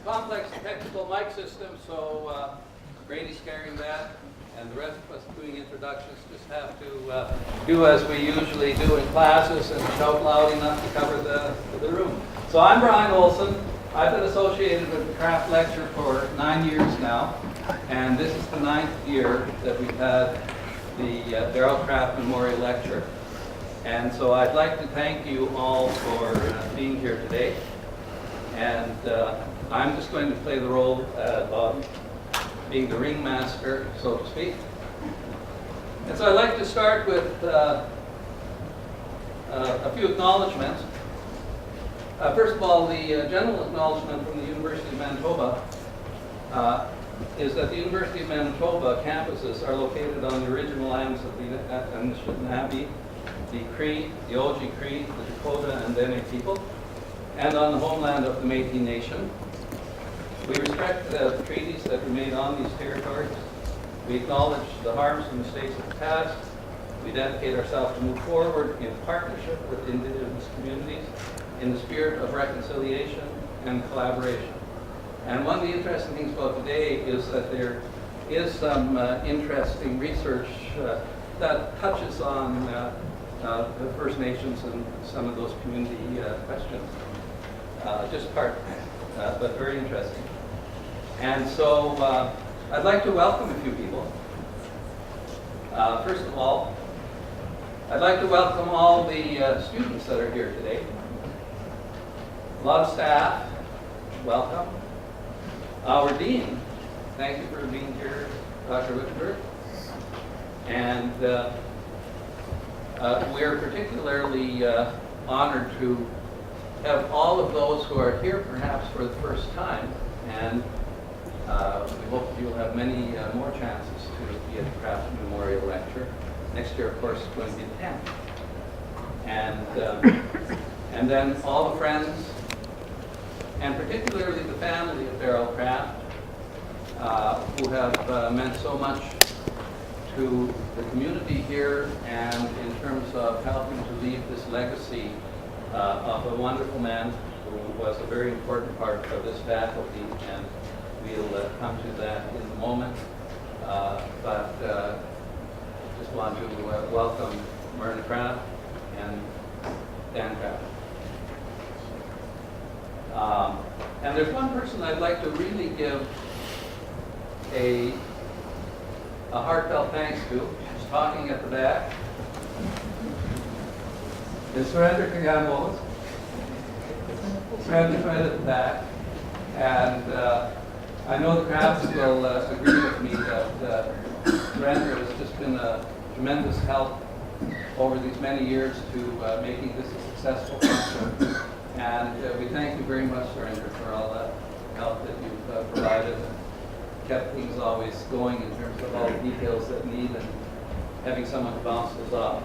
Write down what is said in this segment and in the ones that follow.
complex technical mic system, so Brady's carrying that, and the rest of us doing introductions just have to do as we usually do in classes and shout loud enough to cover the room. So I'm Brian Olson. I've been associated with the Kraft Lecture for 9 years now, and this is the 9th year that we've had the Daryl Kraft Memorial Lecture. And so I'd like to thank you all for being here today. And I'm just going to play the role of being the ringmaster, so to speak. And so I'd like to start with a few acknowledgements. First of all, the general acknowledgement from the University of Manitoba is that the University of Manitoba campuses are located on the original lands of the Anishinaabe, the Cree, the Oji Cree, the Dakota, and Dene people, and on the homeland of the Métis Nation. We respect the treaties that were made on these territories. We acknowledge the harms and mistakes of the past. We dedicate ourselves to move forward in partnership with Indigenous communities in the spirit of reconciliation and collaboration. And one of the interesting things about today is that there is some interesting research that touches on the First Nations and some of those community questions. Just part, but very interesting. And so I'd like to welcome a few people. First of all, I'd like to welcome all the students that are here today. A lot of staff, welcome. Our dean, thank you for being here, Dr. Wittenberg. And we're particularly honored to have all of those who are here perhaps for the first time, and we hope you'll have many more chances to be at the Kraft Memorial Lecture. Next year, of course, is going to be the 10th. And then all the friends, and particularly the family of Daryl Kraft, who have meant so much to the community here and in terms of helping to leave this legacy of a wonderful man who was a very important part of this faculty, and we'll come to that in a moment. But just want to welcome Myrna Kraft and Dan Kraft. And there's one person I'd like to really give a heartfelt thanks to. She's talking at the back. Is Surrender Kagambos. Surrender's right at the back. And I know the Krafts will agree with me that Surrender has just been a tremendous help over these many years to making this a successful function. And we thank you very much, Surrender, for all the help that you've provided and kept things always going in terms of all the details that need and having someone to bounce those off.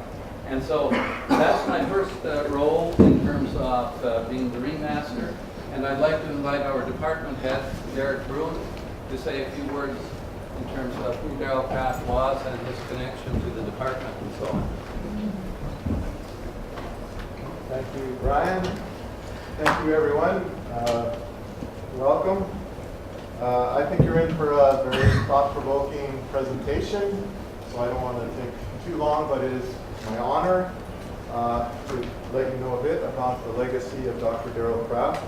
And so that's my first role in terms of being the ringmaster. And I'd like to invite our department head, Derek Bruin, to say a few words in terms of who Daryl Kraft was and his connection to the department and so on. Thank you, Brian. Thank you, everyone. Welcome. I think you're in for a very thought-provoking presentation, so I don't want to take too long, but it is my honor to let you know a bit about the legacy of Dr. Daryl Kraft.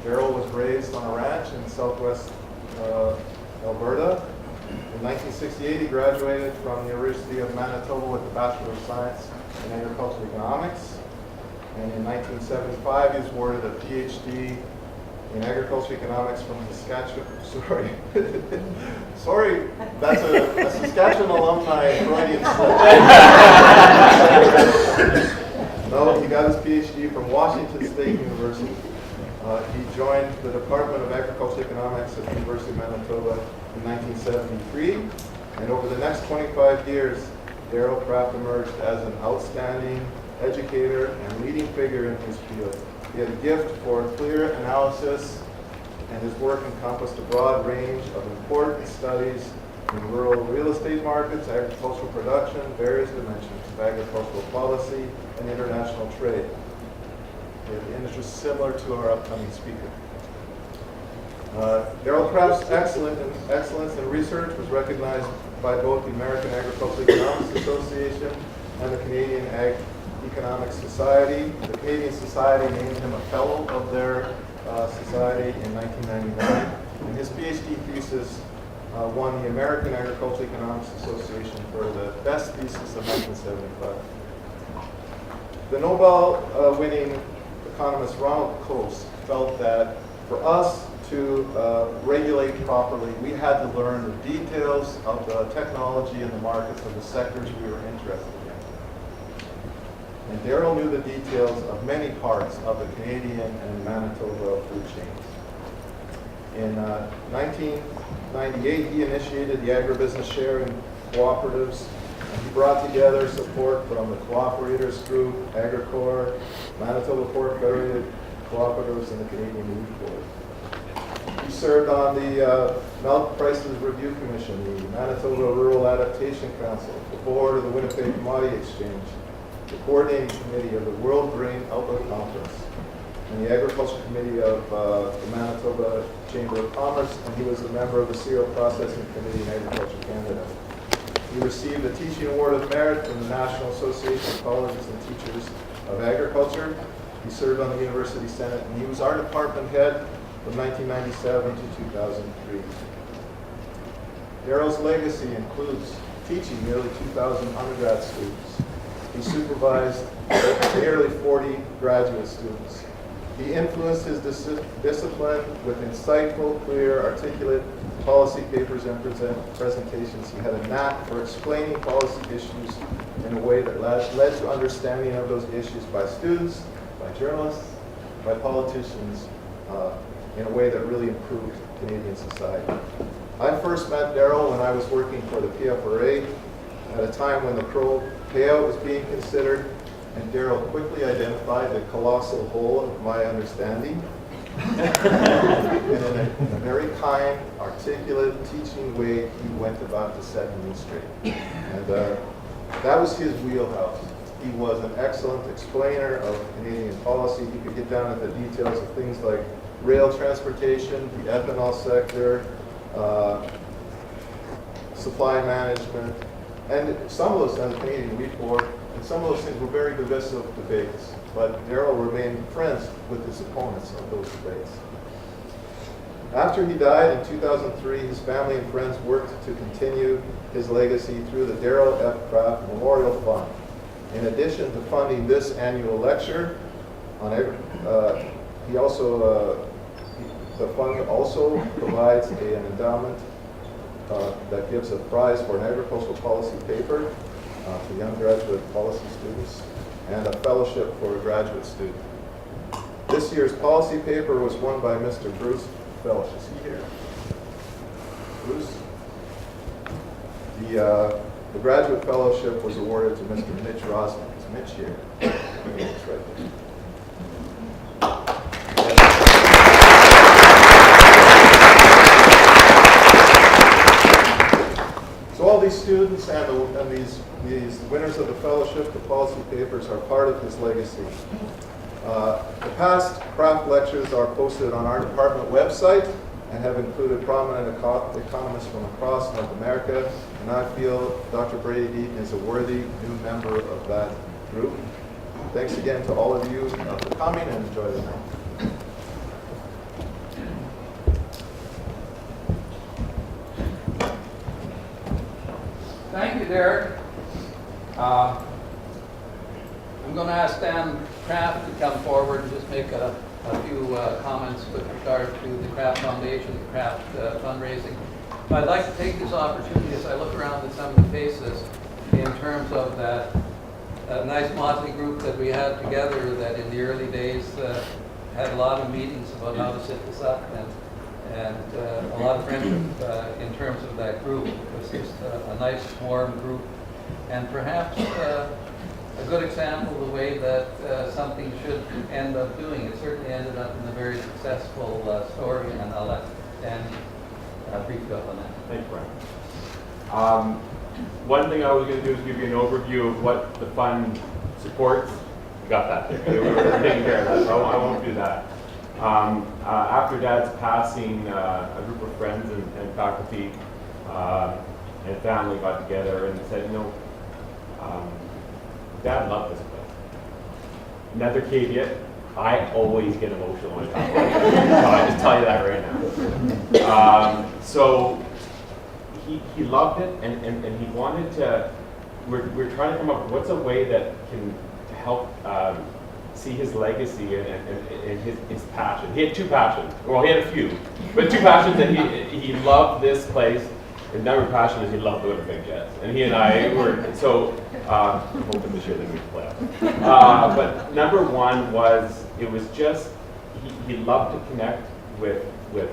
Daryl was raised on a ranch in southwest Alberta. In 1968, he graduated from the University of Manitoba with a Bachelor of Science in Agricultural Economics. And in 1975, he was awarded a PhD in Agricultural Economics from Saskatchewan. Sorry, that's a Saskatchewan alumni Freudian slip. No, he got his PhD from Washington State University. He joined the Department of Agricultural Economics at the University of Manitoba in 1973. And over the next 25 years, Daryl Kraft emerged as an outstanding educator and leading figure in his field. He had a gift for clear analysis, and his work encompassed a broad range of important studies in rural real estate markets, agricultural production, various dimensions of agricultural policy, and international trade. And it's similar to our upcoming speaker. Daryl Kraft's excellence in research was recognized by both the American Agricultural Economics Association and the Canadian Ag Economics Society. The Canadian Society named him a fellow of their society in 1999, and his PhD thesis won the American Agricultural Economics Association for the best thesis of 1975. The Nobel-winning economist Ronald Coase felt that for us to regulate properly, we had to learn the details of the technology and the markets of the sectors we were interested in. And Daryl knew the details of many parts of the Canadian and Manitoba food chains. In 1998, he initiated the Agribusiness Sharing Cooperatives. He brought together support from the Cooperators Group, Agricor, Manitoba Pork Federated Cooperatives, and the Canadian Wheat Board. He served on the Milk Prices Review Commission, the Manitoba Rural Adaptation Council, the board of the Winnipeg Commodity Exchange, the coordinating committee of the World Grain Outlook Conference, and the Agriculture Committee of the Manitoba Chamber of Commerce, and he was a member of the Cereal Processing Committee in Agriculture Canada. He received the Teaching Award of Merit from the National Association of Colleges and Teachers of Agriculture. He served on the University Senate, and he was our department head from 1997 to 2003. Daryl's legacy includes teaching nearly 2,000 undergrad students. He supervised nearly 40 graduate students. He influenced his discipline with insightful, clear, articulate policy papers and presentations. He had a knack for explaining policy issues in a way that led to understanding of those issues by students, by journalists, by politicians, in a way that really improved Canadian society. I first met Daryl when I was working for the PFRA at a time when the Crow payout was being considered, and Daryl quickly identified the colossal hole of my understanding. And in a very kind, articulate, teaching way, he went about to set me straight. And that was his wheelhouse. He was an excellent explainer of Canadian policy. He could get down into the details of things like rail transportation, the ethanol sector, supply management, and some of those, and the Canadian Wheat Board, and some of those things were very divisive debates. But Daryl remained friends with his opponents of those debates. After he died in 2003, his family and friends worked to continue his legacy through the Daryl F. Kraft Memorial Fund. In addition to funding this annual lecture, the fund also provides an endowment that gives a prize for an agricultural policy paper to young graduate policy students, and a fellowship for a graduate student. This year's policy paper was won by Mr. Bruce Felsh. Is he here? Bruce? The graduate fellowship was awarded to Mr. Mitch Rosman. Is Mitch here? Mitch right there. So all these students and these winners of the fellowship, the policy papers, are part of his legacy. The past Kraft lectures are posted on our department website and have included prominent economists from across North America, and I feel Dr. Brady Deaton is a worthy new member of that group. Thanks again to all of you for coming, and enjoy the night. Thank you, Derek. I'm going to ask Dan Kraft to come forward and just make a few comments with regard to the Kraft Foundation, the Kraft fundraising. But I'd like to take this opportunity as I look around at some of the faces in terms of that nice motley group that we had together that in the early days had a lot of meetings about how to set this up, and a lot of friendship in terms of that group. It was just a nice, warm group, and perhaps a good example of the way that something should end up doing. It certainly ended up in a very successful story, and I'll let Dan brief you up on that. Thanks, Brian. One thing I was going to do is give you an overview of what the fund supports. You got that there. We were taking care of that, so I won't do that. After Dad's passing, a group of friends and faculty and family got together and said, Dad loved this place. Another caveat, I always get emotional when I talk about it. So I just tell you that right now. So he loved it, and he wanted to, we're trying to come up with what's a way that can help see his legacy and his passion. He had two passions. Well, he had a few, but two passions that he loved this place. His number passion is he loved the Winnipeg Jets. And he and I were, so I'm hoping this year they move to playoffs. But number one was, it was just, he loved to connect with the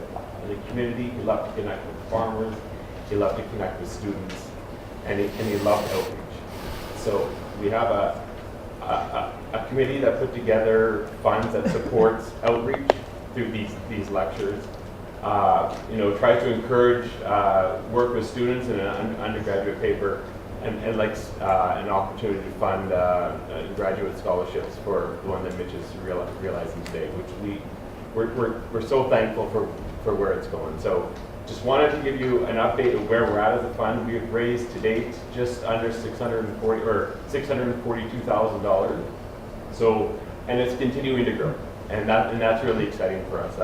community. He loved to connect with farmers. He loved to connect with students. And he loved outreach. So we have a committee that put together funds that supports outreach through these lectures. Try to encourage work with students in an undergraduate paper, and like an opportunity to fund graduate scholarships for the one that Mitch is realizing today, which we're so thankful for where it's going. So just wanted to give you an update of where we're at as a fund. We have raised to date just under $642,000. So, and it's continuing to grow, and that's really exciting for us.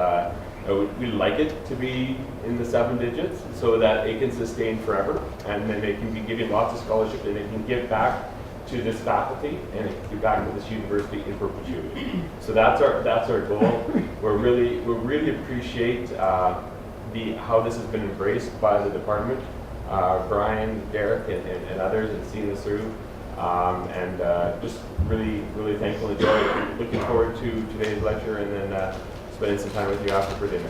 We'd like it to be in the 7 digits so that it can sustain forever, and then they can be giving lots of scholarship, and they can give back to this faculty and give back to this university in perpetuity. So that's our goal. We really appreciate how this has been embraced by the department, Brian, Derek, and others, and seeing this through. Just really thankful and looking forward to today's lecture, and then spending some time with you after for dinner.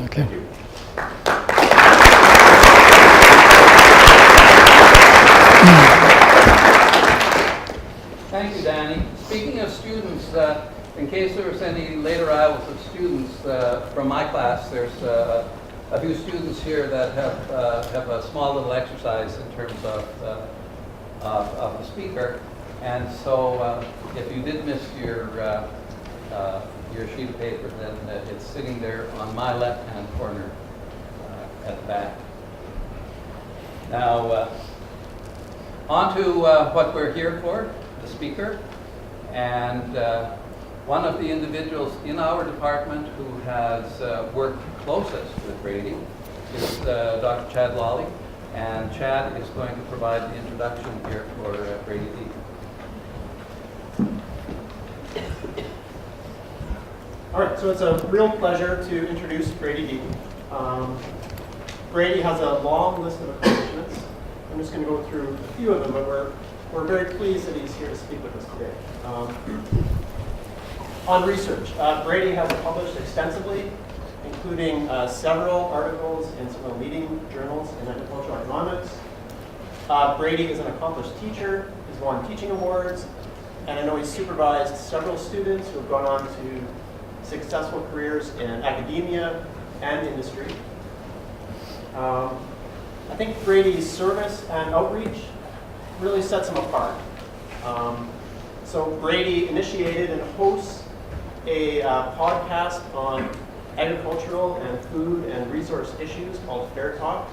Okay. Thank you. Thank you, Danny. Speaking of students, in case there was any later arrivals of students from my class, there's a few students here that have a small little exercise in terms of the speaker. And so if you did miss your sheet of paper, then it's sitting there on my left-hand corner at the back. Now, on to what we're here for, the speaker. And one of the individuals in our department who has worked closest with Brady is Dr. Chad Lally. And Chad is going to provide the introduction here for Brady Deaton. All right, so it's a real pleasure to introduce Brady Deaton. Brady has a long list of accomplishments. I'm just going to go through a few of them, but we're very pleased that he's here to speak with us today. On research, Brady has published extensively, including several articles in some of the leading journals in agricultural economics. Brady is an accomplished teacher. He's won teaching awards, and I know he's supervised several students who have gone on to successful careers in academia and industry. I think Brady's service and outreach really sets him apart. So Brady initiated and hosts a podcast on agricultural and food and resource issues called Fair Talk.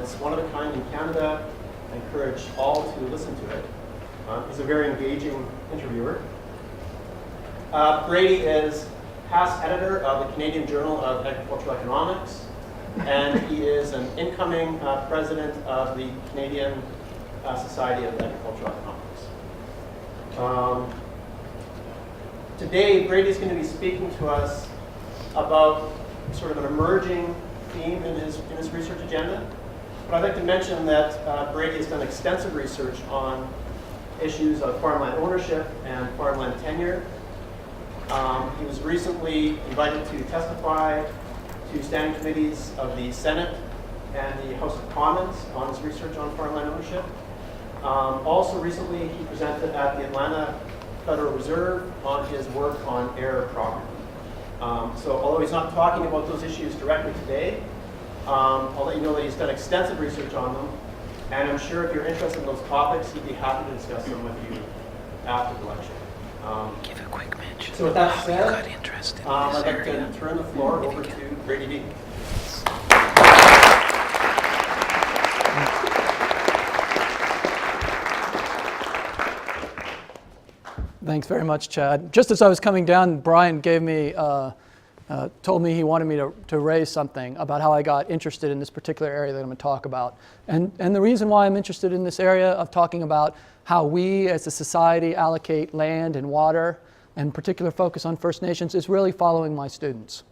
It's one of a kind in Canada. I encourage all to listen to it. He's a very engaging interviewer. Brady is past editor of the Canadian Journal of Agricultural Economics, and he is an incoming president of the Canadian Society of Agricultural Economics. Today, Brady's going to be speaking to us about sort of an emerging theme in his research agenda. But I'd like to mention that Brady has done extensive research on issues of farmland ownership and farmland tenure. He was recently invited to testify to standing committees of the Senate and the House of Commons on his research on farmland ownership. Also recently, he presented at the Atlanta Federal Reserve on his work on heir property. So although he's not talking about those issues directly today, I'll let you know that he's done extensive research on them. And I'm sure if you're interested in those topics, he'd be happy to discuss them with you after the lecture. Give a quick mention. So with that how said, you got interested in I'd this like area. to turn the floor If you over to can. Brady Deaton. Thanks very much, Chad. Just as I was coming down, Brian gave me, told me he wanted me to raise something about how I got interested in this particular area that I'm going to talk about. And the reason why I'm interested in this area of talking about how we as a society allocate land and water, and particular focus on First Nations, is really following my students.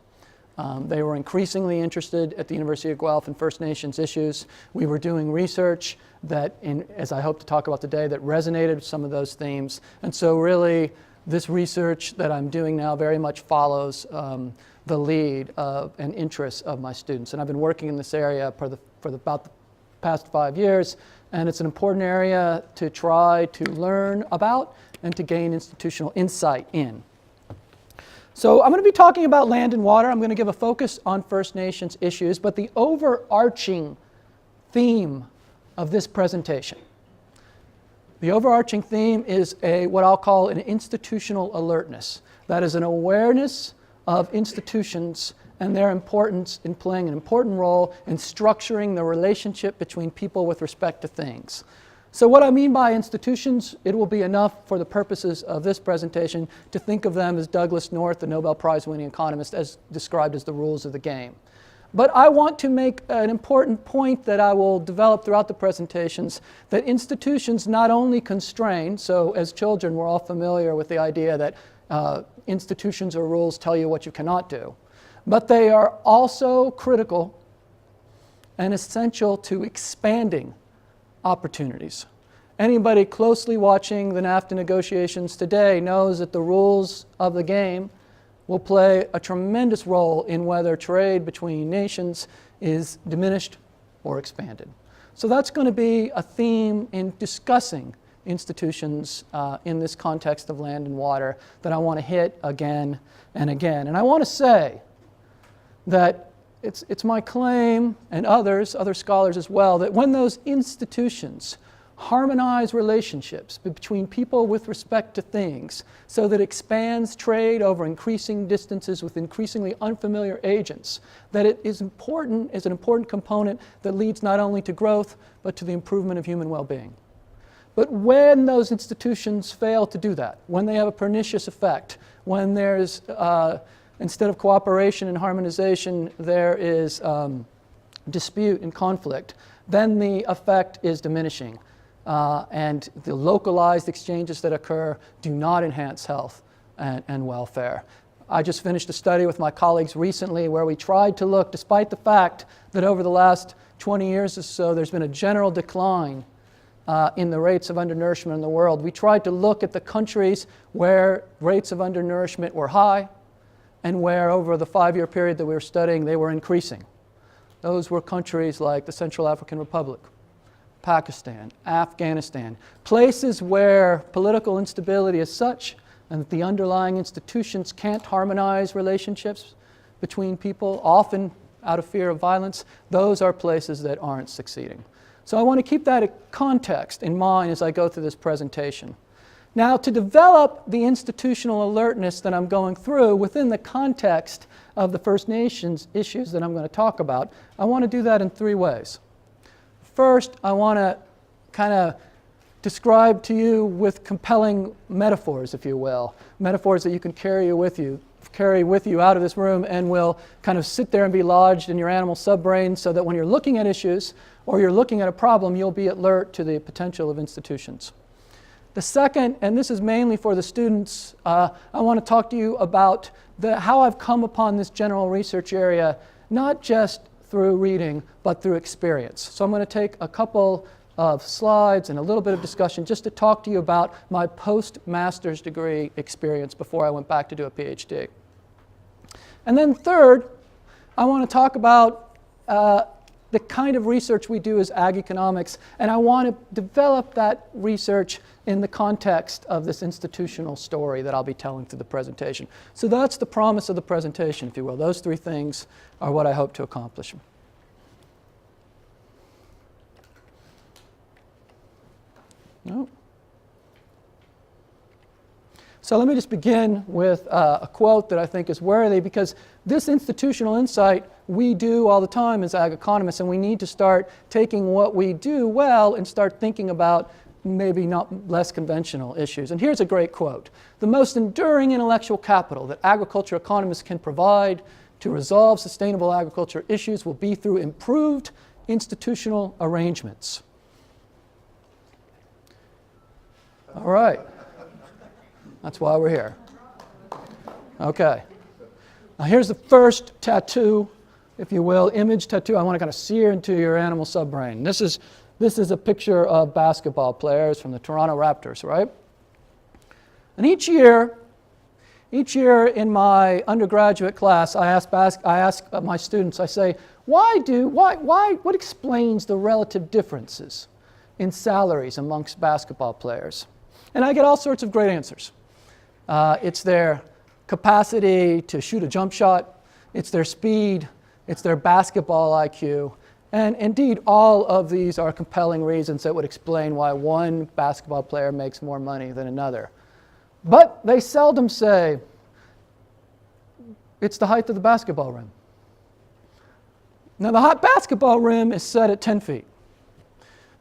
They were increasingly interested at the University of Guelph in First Nations issues. We were doing research that, as I hope to talk about today, that resonated with some of those themes. And so really, this research that I'm doing now very much follows the lead and interests of my students. And I've been working in this area for about the past 5 years, and it's an important area to try to learn about and to gain institutional insight in. So I'm going to be talking about land and water. I'm going to give a focus on First Nations issues, but the overarching theme of this presentation, the overarching theme is what I'll call an institutional alertness. That is an awareness of institutions and their importance in playing an important role in structuring the relationship between people with respect to things. So what I mean by institutions, it will be enough for the purposes of this presentation to think of them as Douglas North, the Nobel Prize winning economist, as described as the rules of the game. But I want to make an important point that I will develop throughout the presentations, that institutions not only constrain, so as children we're all familiar with the idea that institutions or rules tell you what you cannot do, but they are also critical and essential to expanding opportunities. Anybody closely watching the NAFTA negotiations today knows that the rules of the game will play a tremendous role in whether trade between nations is diminished or expanded. So that's going to be a theme in discussing institutions in this context of land and water that I want to hit again and again. And I want to say that it's my claim, and other scholars as well, that when those institutions harmonize relationships between people with respect to things so that expands trade over increasing distances with increasingly unfamiliar agents, that it is an important component that leads not only to growth but to the improvement of human well-being. But when those institutions fail to do that, when they have a pernicious effect, when there's instead of cooperation and harmonization, there is dispute and conflict, then the effect is diminishing. And the localized exchanges that occur do not enhance health and welfare. I just finished a study with my colleagues recently where we tried to look, despite the fact that over the last 20 years or so there's been a general decline in the rates of undernourishment in the world. We tried to look at the countries where rates of undernourishment were high and where over the 5-year period that we were studying they were increasing. Those were countries like the Central African Republic, Pakistan, Afghanistan, places where political instability is such and that the underlying institutions can't harmonize relationships between people, often out of fear of violence. Those are places that aren't succeeding. So I want to keep that context in mind as I go through this presentation. Now, to develop the institutional alertness that I'm going through within the context of the First Nations issues that I'm going to talk about, I want to do that in 3 ways. First, I want to kind of describe to you with compelling metaphors, if you will, metaphors that you can carry with you out of this room and will kind of sit there and be lodged in your animal subbrain so that when you're looking at issues or you're looking at a problem, you'll be alert to the potential of institutions. The second, and this is mainly for the students, I want to talk to you about how I've come upon this general research area, not just through reading, but through experience. So I'm going to take a couple of slides and a little bit of discussion just to talk to you about my post-master's degree experience before I went back to do a PhD. And then third, I want to talk about the kind of research we do as ag economics, and I want to develop that research in the context of this institutional story that I'll be telling through the presentation. So that's the promise of the presentation, if you will. Those 3 things are what I hope to accomplish. No. So let me just begin with a quote that I think is worthy, because this institutional insight we do all the time as ag economists, and we need to start taking what we do well and start thinking about maybe not less conventional issues. And here's a great quote. "The most enduring intellectual capital that agriculture economists can provide to resolve sustainable agriculture issues will be through improved institutional arrangements." All right. That's why we're here. Okay. Now here's the first tattoo, if you will, image tattoo I want to kind of sear into your animal subbrain. This is a picture of basketball players from the Toronto Raptors, right? And each year in my undergraduate class, I ask my students, I say, what explains the relative differences in salaries amongst basketball players? And I get all sorts of great answers. It's their capacity to shoot a jump shot, it's their speed, it's their basketball IQ, and indeed all of these are compelling reasons that would explain why one basketball player makes more money than another. But they seldom say it's the height of the basketball rim. Now the basketball rim is set at 10 feet.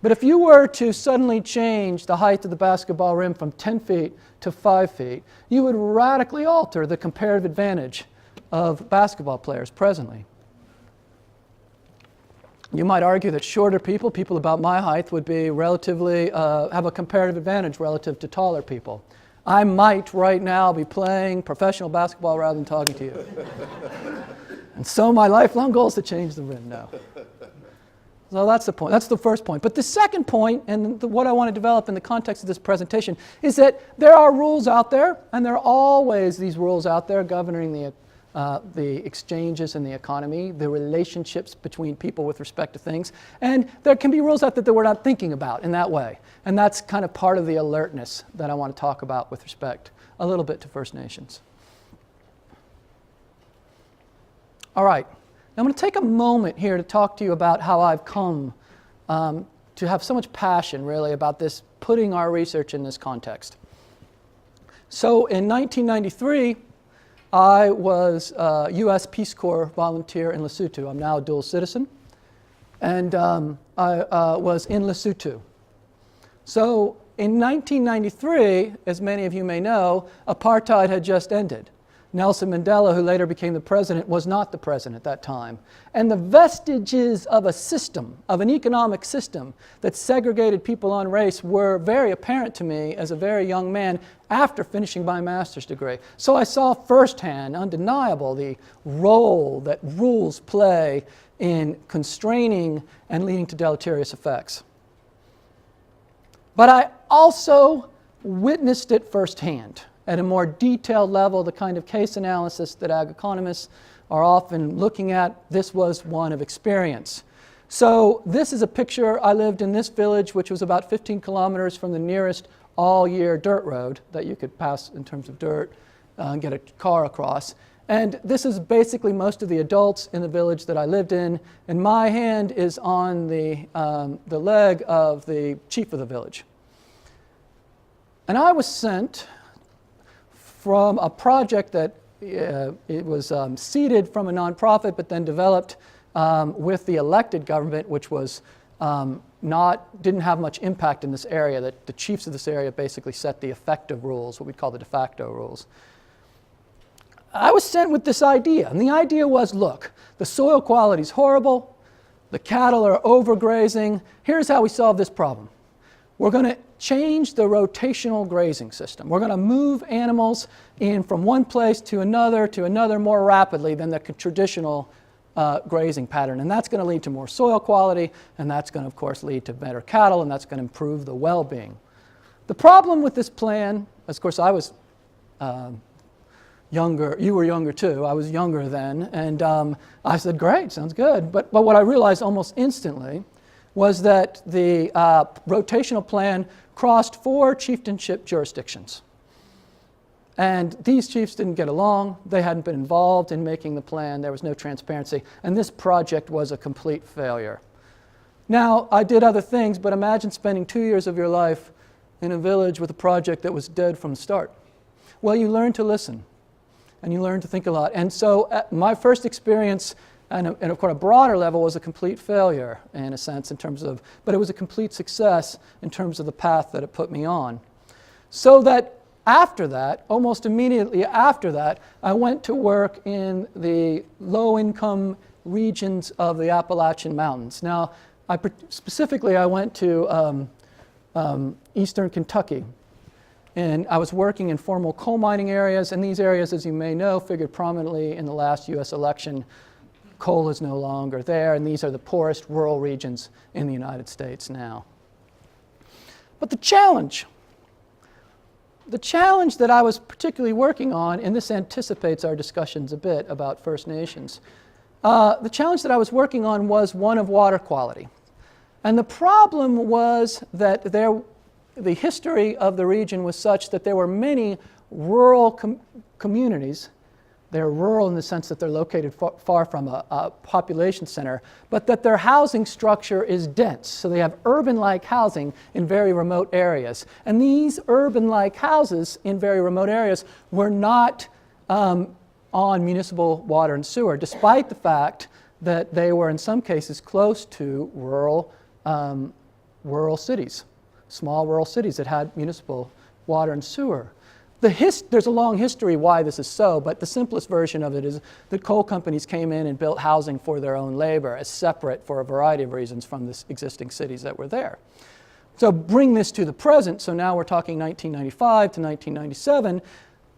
But if you were to suddenly change the height of the basketball rim from 10 feet to 5 feet, you would radically alter the comparative advantage of basketball players presently. You might argue that shorter people about my height, would be relatively, have a comparative advantage relative to taller people. I might right now be playing professional basketball rather than talking to you. And so my lifelong goal is to change the rim now. So that's the point. That's the first point. But the second point, and what I want to develop in the context of this presentation, is that there are rules out there, and there are always these rules out there governing the exchanges in the economy, the relationships between people with respect to things. And there can be rules out there that we're not thinking about in that way. And that's kind of part of the alertness that I want to talk about with respect a little bit to First Nations. All right. Now, I'm going to take a moment here to talk to you about how I've come to have so much passion, really, about this, putting our research in this context. So in 1993, I was a U.S. Peace Corps volunteer in Lesotho. I'm now a dual citizen. And I was in Lesotho. So in 1993, as many of you may know, apartheid had just ended. Nelson Mandela, who later became the president, was not the president at that time. And the vestiges of a system, of an economic system that segregated people on race were very apparent to me as a very young man after finishing my master's degree. So I saw firsthand, undeniable, the role that rules play in constraining and leading to deleterious effects. But I also witnessed it firsthand. At a more detailed level, the kind of case analysis that ag economists are often looking at, this was one of experience. So this is a picture. I lived in this village, which was about 15 kilometers from the nearest all-year dirt road that you could pass in terms of dirt and get a car across. And this is basically most of the adults in the village that I lived in. And my hand is on the leg of the chief of the village. And I was sent from a project that it was seeded from a nonprofit, but then developed with the elected government, which was didn't have much impact in this area. That the chiefs of this area basically set the effective rules, what we call the de facto rules. I was sent with this idea, and the idea was, look, the soil quality is horrible, the cattle are overgrazing. Here's how we solve this problem. We're going to change the rotational grazing system. We're going to move animals in from one place to another more rapidly than the traditional grazing pattern. And that's going to lead to more soil quality, and that's going to, of course, lead to better cattle, and that's going to improve the well-being. The problem with this plan, of course, I was younger. You were younger, too. I was younger then. And I said, great, sounds good. But what I realized almost instantly was that the rotational plan crossed 4 chieftainship jurisdictions. And these chiefs didn't get along. They hadn't been involved in making the plan. There was no transparency. And this project was a complete failure. Now, I did other things, but imagine spending 2 years of your life in a village with a project that was dead from the start. Well, you learn to listen, and you learn to think a lot. And so my first experience, and of course a broader level, was a complete failure in a sense in terms of, but it was a complete success in terms of the path that it put me on. So that after that, almost immediately after that, I went to work in the low-income regions of the Appalachian Mountains. Now, specifically, I went to eastern Kentucky. And I was working in formal coal mining areas, and these areas, as you may know, figured prominently in the last US election. Coal is no longer there, and these are the poorest rural regions in the United States now. But the challenge that I was particularly working on, and this anticipates our discussions a bit about First Nations, the challenge that I was working on was one of water quality. And the problem was that the history of the region was such that there were many rural communities. They're rural in the sense that they're located far from a population center, but that their housing structure is dense. So they have urban-like housing in very remote areas. And these urban-like houses in very remote areas were not on municipal water and sewer, despite the fact that they were in some cases close to rural cities. Small rural cities that had municipal water and sewer. There's a long history why this is so, but the simplest version of it is that coal companies came in and built housing for their own labor as separate for a variety of reasons from the existing cities that were there. So bring this to the present, so now we're talking 1995 to 1997.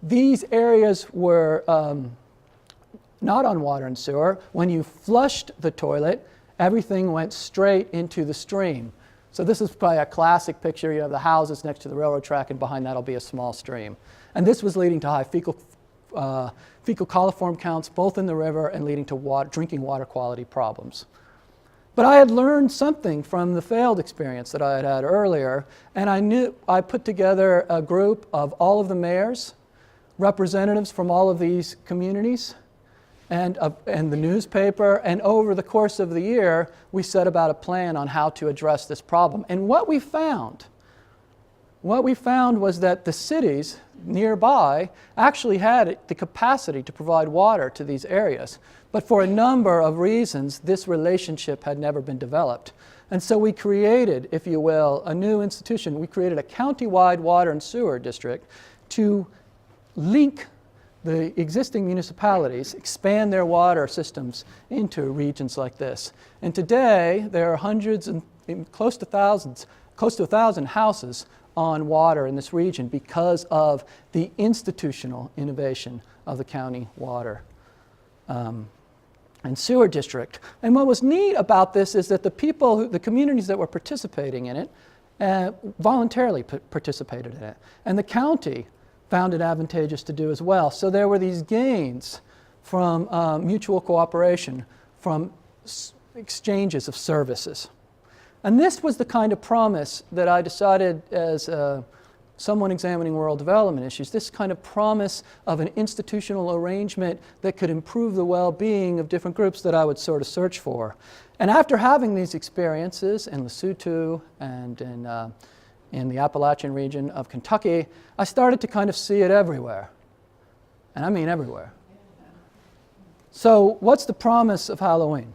These areas were not on water and sewer. When you flushed the toilet, everything went straight into the stream. So this is probably a classic picture. You have the houses next to the railroad track, and behind that will be a small stream. And this was leading to high fecal coliform counts, both in the river and leading to drinking water quality problems. But I had learned something from the failed experience that I had had earlier, and I put together a group of all of the mayors, representatives from all of these communities, and the newspaper, and over the course of the year, we set about a plan on how to address this problem. And what we found was that the cities nearby actually had the capacity to provide water to these areas. But for a number of reasons, this relationship had never been developed. And so we created, if you will, a new institution. We created a county-wide water and sewer district to link the existing municipalities, expand their water systems into regions like this. And today, there are hundreds and close to 1,000 houses on water in this region because of the institutional innovation of the county water and sewer district. And what was neat about this is that the communities that were participating in it voluntarily participated in it. And the county found it advantageous to do as well. So there were these gains from mutual cooperation, from exchanges of services. And this was the kind of promise that I decided, as someone examining rural development issues, this kind of promise of an institutional arrangement that could improve the well-being of different groups that I would sort of search for. And after having these experiences in Lesotho and in the Appalachian region of Kentucky, I started to kind of see it everywhere. And I mean everywhere. So what's the promise of Halloween?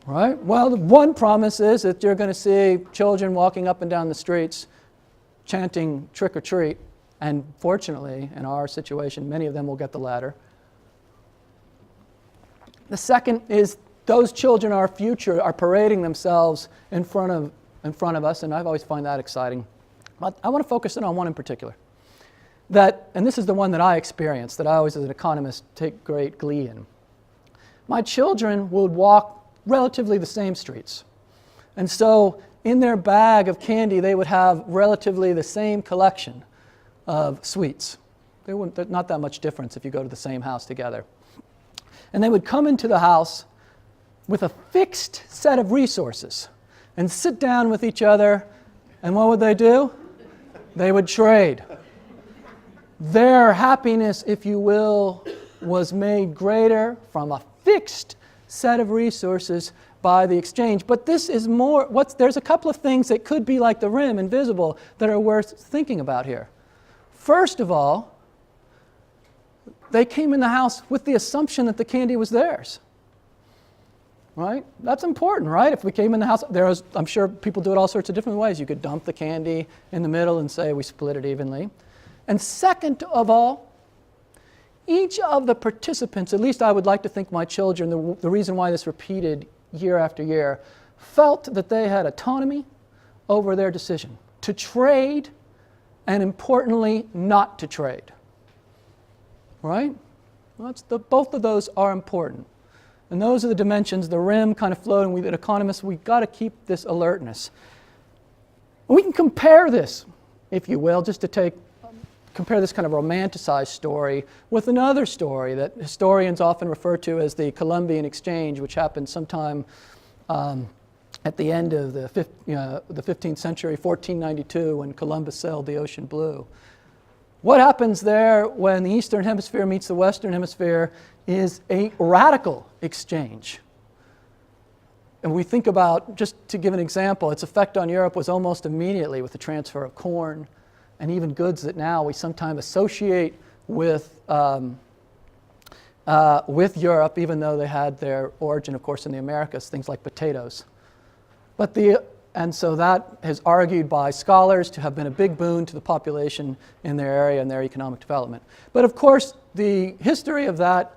Right? Well, the one promise is that you're going to see children walking up and down the streets chanting trick or treat, and fortunately, in our situation, many of them will get the latter. The second is those children, our future, are parading themselves in front of us, and I've always found that exciting. But I want to focus in on one in particular. And this is the one that I experienced, that I always, as an economist, take great glee in. My children would walk relatively the same streets. And so in their bag of candy, they would have relatively the same collection of sweets. There's not that much difference if you go to the same house together. And they would come into the house with a fixed set of resources and sit down with each other, and what would they do? They would trade. Their happiness, if you will, was made greater from a fixed set of resources by the exchange. But this is more, there's a couple of things that could be like the rim, invisible, that are worth thinking about here. First of all, they came in the house with the assumption that the candy was theirs. Right? That's important, right? If we came in the house, I'm sure people do it all sorts of different ways. You could dump the candy in the middle and say we split it evenly. And second of all, each of the participants, at least I would like to think my children, the reason why this repeated year after year, felt that they had autonomy over their decision to trade and, importantly, not to trade. Right? Both of those are important. And those are the dimensions, the rim kind of floating. We, as economists, we've got to keep this alertness. We can compare this, if you will, just to compare this kind of romanticized story with another story that historians often refer to as the Columbian Exchange, which happened sometime at the end of the 15th century, 1492, when Columbus sailed the ocean blue. What happens there when the Eastern Hemisphere meets the Western Hemisphere is a radical exchange. And we think about, just to give an example, its effect on Europe was almost immediately with the transfer of corn and even goods that now we sometimes associate with Europe, even though they had their origin, of course, in the Americas, things like potatoes. And so that is argued by scholars to have been a big boon to the population in their area and their economic development. But of course, the history of that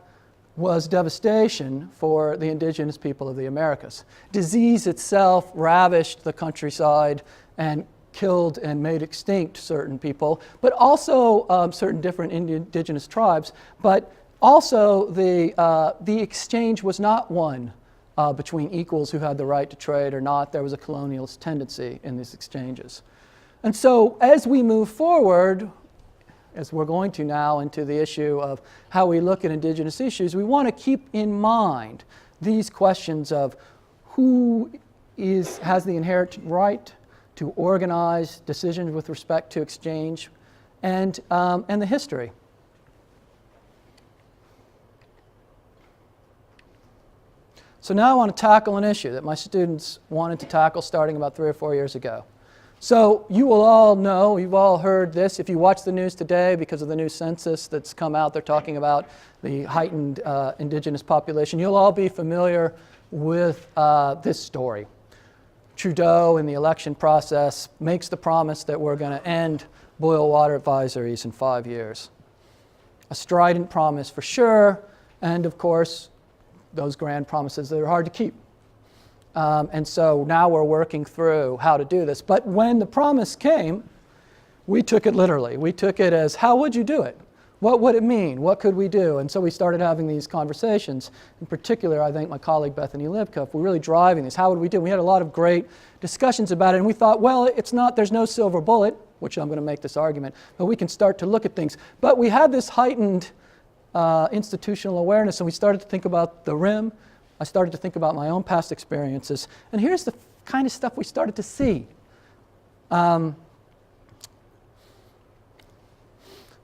was devastation for the indigenous people of the Americas. Disease itself ravished the countryside and killed and made extinct certain people, but also certain different indigenous tribes. But also the exchange was not one between equals who had the right to trade or not. There was a colonialist tendency in these exchanges. And so as we move forward, as we're going to now into the issue of how we look at indigenous issues, we want to keep in mind these questions of who has the inherent right to organize decisions with respect to exchange and the history. So now I want to tackle an issue that my students wanted to tackle starting about 3 or 4 years ago. So you will all know, you've all heard this. If you watch the news today, because of the new census that's come out, they're talking about the heightened indigenous population. You'll all be familiar with this story. Trudeau, in the election process, makes the promise that we're going to end boil water advisories in 5 years. A strident promise for sure, and of course, those grand promises that are hard to keep. And so now we're working through how to do this. But when the promise came, we took it literally. We took it as, how would you do it? What would it mean? What could we do? And so we started having these conversations. In particular, I think my colleague Bethany Libka, we're really driving this. How would we do it? We had a lot of great discussions about it, and we thought, well, there's no silver bullet, which I'm going to make this argument, but we can start to look at things. But we had this heightened institutional awareness, and we started to think about the rim. I started to think about my own past experiences. And here's the kind of stuff we started to see.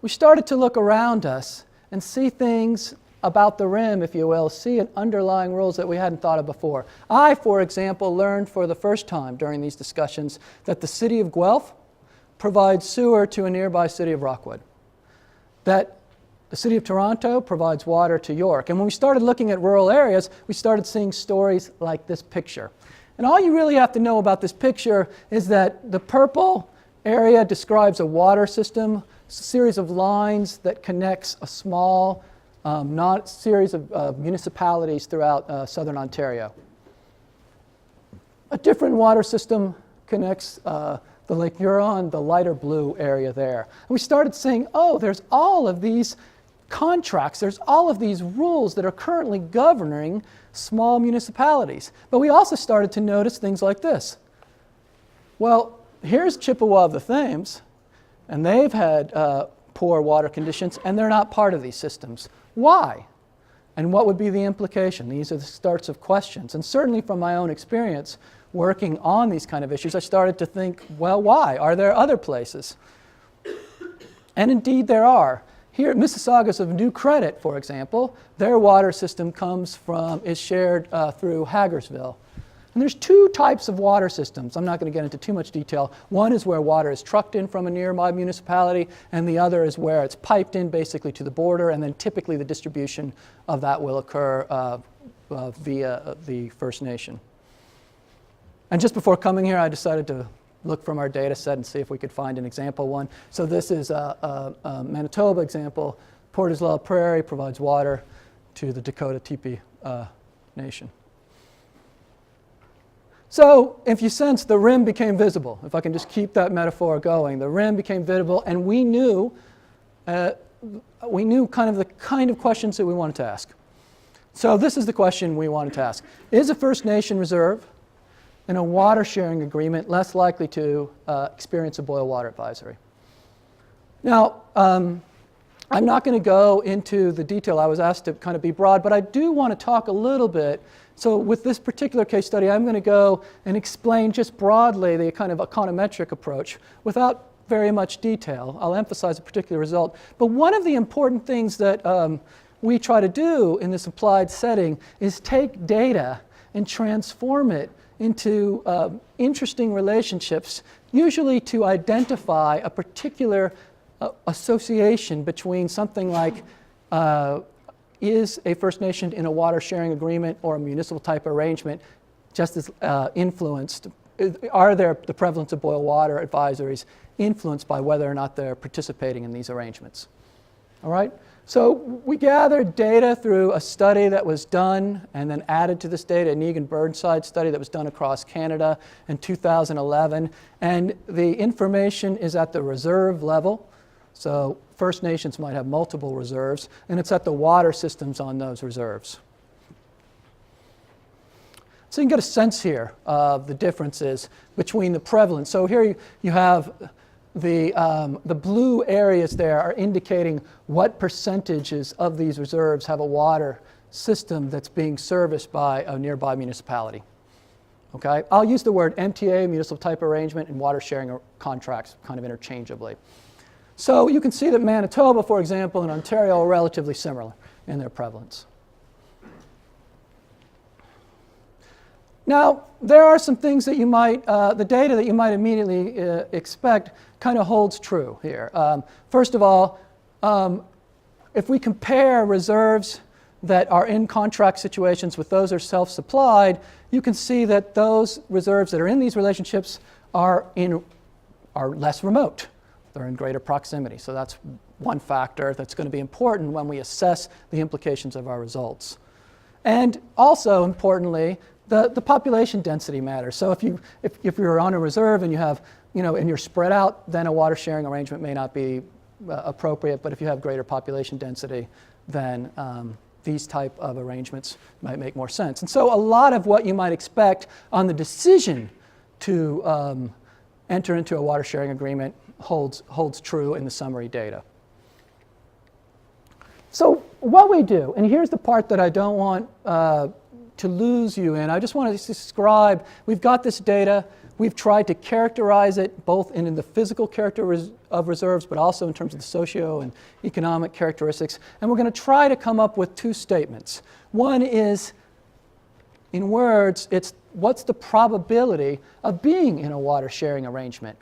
We started to look around us and see things about the rim, if you will, see underlying rules that we hadn't thought of before. I, for example, learned for the first time during these discussions that the city of Guelph provides sewer to a nearby city of Rockwood. That the city of Toronto provides water to York. And when we started looking at rural areas, we started seeing stories like this picture. And all you really have to know about this picture is that the purple area describes a water system, a series of lines that connects a small series of municipalities throughout southern Ontario. A different water system connects the Lake Huron, the lighter blue area there. And we started saying, oh, there's all of these contracts, there's all of these rules that are currently governing small municipalities. But we also started to notice things like this. Well, here's Chippewa of the Thames, and they've had poor water conditions, and they're not part of these systems. Why? And what would be the implication? These are the starts of questions. And certainly from my own experience working on these kind of issues, I started to think, well, why? Are there other places? And indeed there are. Here at Mississaugas of New Credit, for example, their water system is shared through Hagersville. And there's two types of water systems. I'm not going to get into too much detail. One is where water is trucked in from a nearby municipality, and the other is where it's piped in basically to the border, and then typically the distribution of that will occur via the First Nation. And just before coming here, I decided to look from our data set and see if we could find an example one. So this is a Manitoba example. Porter's Law Prairie provides water to the Dakota Teepee Nation. So if you sense, the rim became visible. If I can just keep that metaphor going, the rim became visible, and we knew kind of the kind of questions that we wanted to ask. So this is the question we wanted to ask. Is a First Nation reserve in a water sharing agreement less likely to experience a boil water advisory? Now, I'm not going to go into the detail. I was asked to kind of be broad, but I do want to talk a little bit. So with this particular case study, I'm going to go and explain just broadly the kind of econometric approach without very much detail. I'll emphasize a particular result. But one of the important things that we try to do in this applied setting is take data and transform it into interesting relationships, usually to identify a particular association between something like is a First Nation in a water sharing agreement or a municipal type arrangement just as influenced? Are there the prevalence of boil water advisories influenced by whether or not they're participating in these arrangements? All right? So we gathered data through a study that was done and then added to this data, an Egan-Burnside study that was done across Canada in 2011. And the information is at the reserve level. So First Nations might have multiple reserves, and it's at the water systems on those reserves. So you can get a sense here of the differences between the prevalence. So here you have the blue areas there are indicating what percentages of these reserves have a water system that's being serviced by a nearby municipality. Okay? I'll use the word MTA, municipal type arrangement, and water sharing contracts kind of interchangeably. So you can see that Manitoba, for example, and Ontario are relatively similar in their prevalence. Now, there are some things that you might, the data that you might immediately expect kind of holds true here. First of all, if we compare reserves that are in contract situations with those that are self-supplied, you can see that those reserves that are in these relationships are less remote. They're in greater proximity. So that's one factor that's going to be important when we assess the implications of our results. And also, importantly, the population density matters. So if you're on a reserve and you have, and you're spread out, then a water sharing arrangement may not be appropriate. But if you have greater population density, then these type of arrangements might make more sense. And so a lot of what you might expect on the decision to enter into a water sharing agreement holds true in the summary data. So what we do, and here's the part that I don't want to lose you in. I just want to describe, we've got this data, we've tried to characterize it both in the physical character of reserves, but also in terms of the socio and economic characteristics, and we're going to try to come up with two statements. One is, in words, it's what's the probability of being in a water sharing arrangement?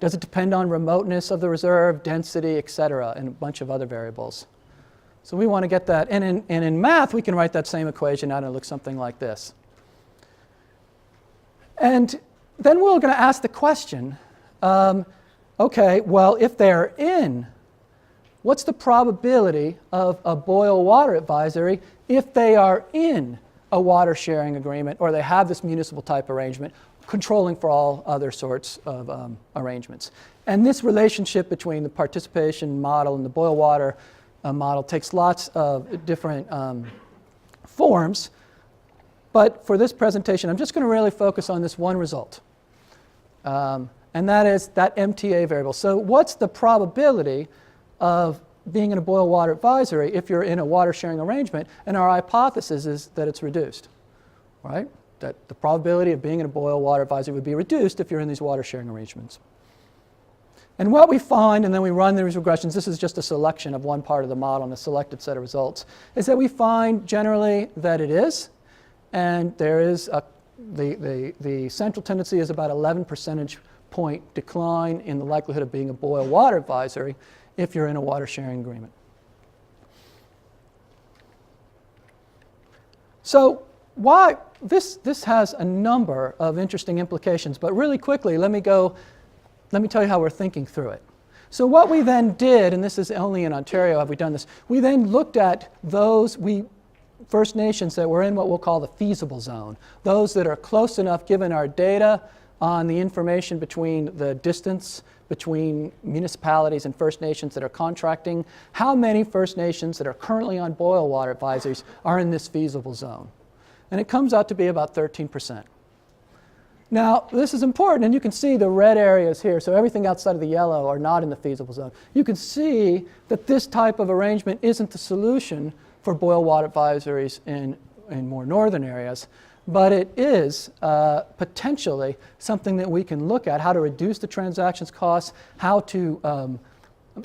Does it depend on remoteness of the reserve, density, et cetera, and a bunch of other variables? So we want to get that. And in math, we can write that same equation out and it looks something like this. And then we're going to ask the question, okay, well, if they're in, what's the probability of a boil water advisory if they are in a water sharing agreement or they have this municipal type arrangement controlling for all other sorts of arrangements? And this relationship between the participation model and the boil water model takes lots of different forms. But for this presentation, I'm just going to really focus on this one result. And that is that MTA variable. So what's the probability of being in a boil water advisory if you're in a water sharing arrangement? And our hypothesis is that it's reduced, right? That the probability of being in a boil water advisory would be reduced if you're in these water sharing arrangements. And what we find, and then we run these regressions, this is just a selection of one part of the model and a selected set of results, is that we find generally that it is. And there is the central tendency is about 11 percentage point decline in the likelihood of being a boil water advisory if you're in a water sharing agreement. So why this has a number of interesting implications, but really quickly let me tell you how we're thinking through it. So what we then did, and this is only in Ontario have we done this, we then looked at those First Nations that were in what we'll call the feasible zone, those that are close enough given our data on the information between the distance between municipalities and First Nations that are contracting, how many First Nations that are currently on boil water advisories are in this feasible zone. And it comes out to be about 13%. Now, this is important, and you can see the red areas here, so everything outside of the yellow are not in the feasible zone. You can see that this type of arrangement isn't the solution for boil water advisories in more northern areas, but it is potentially something that we can look at, how to reduce the transactions costs, how to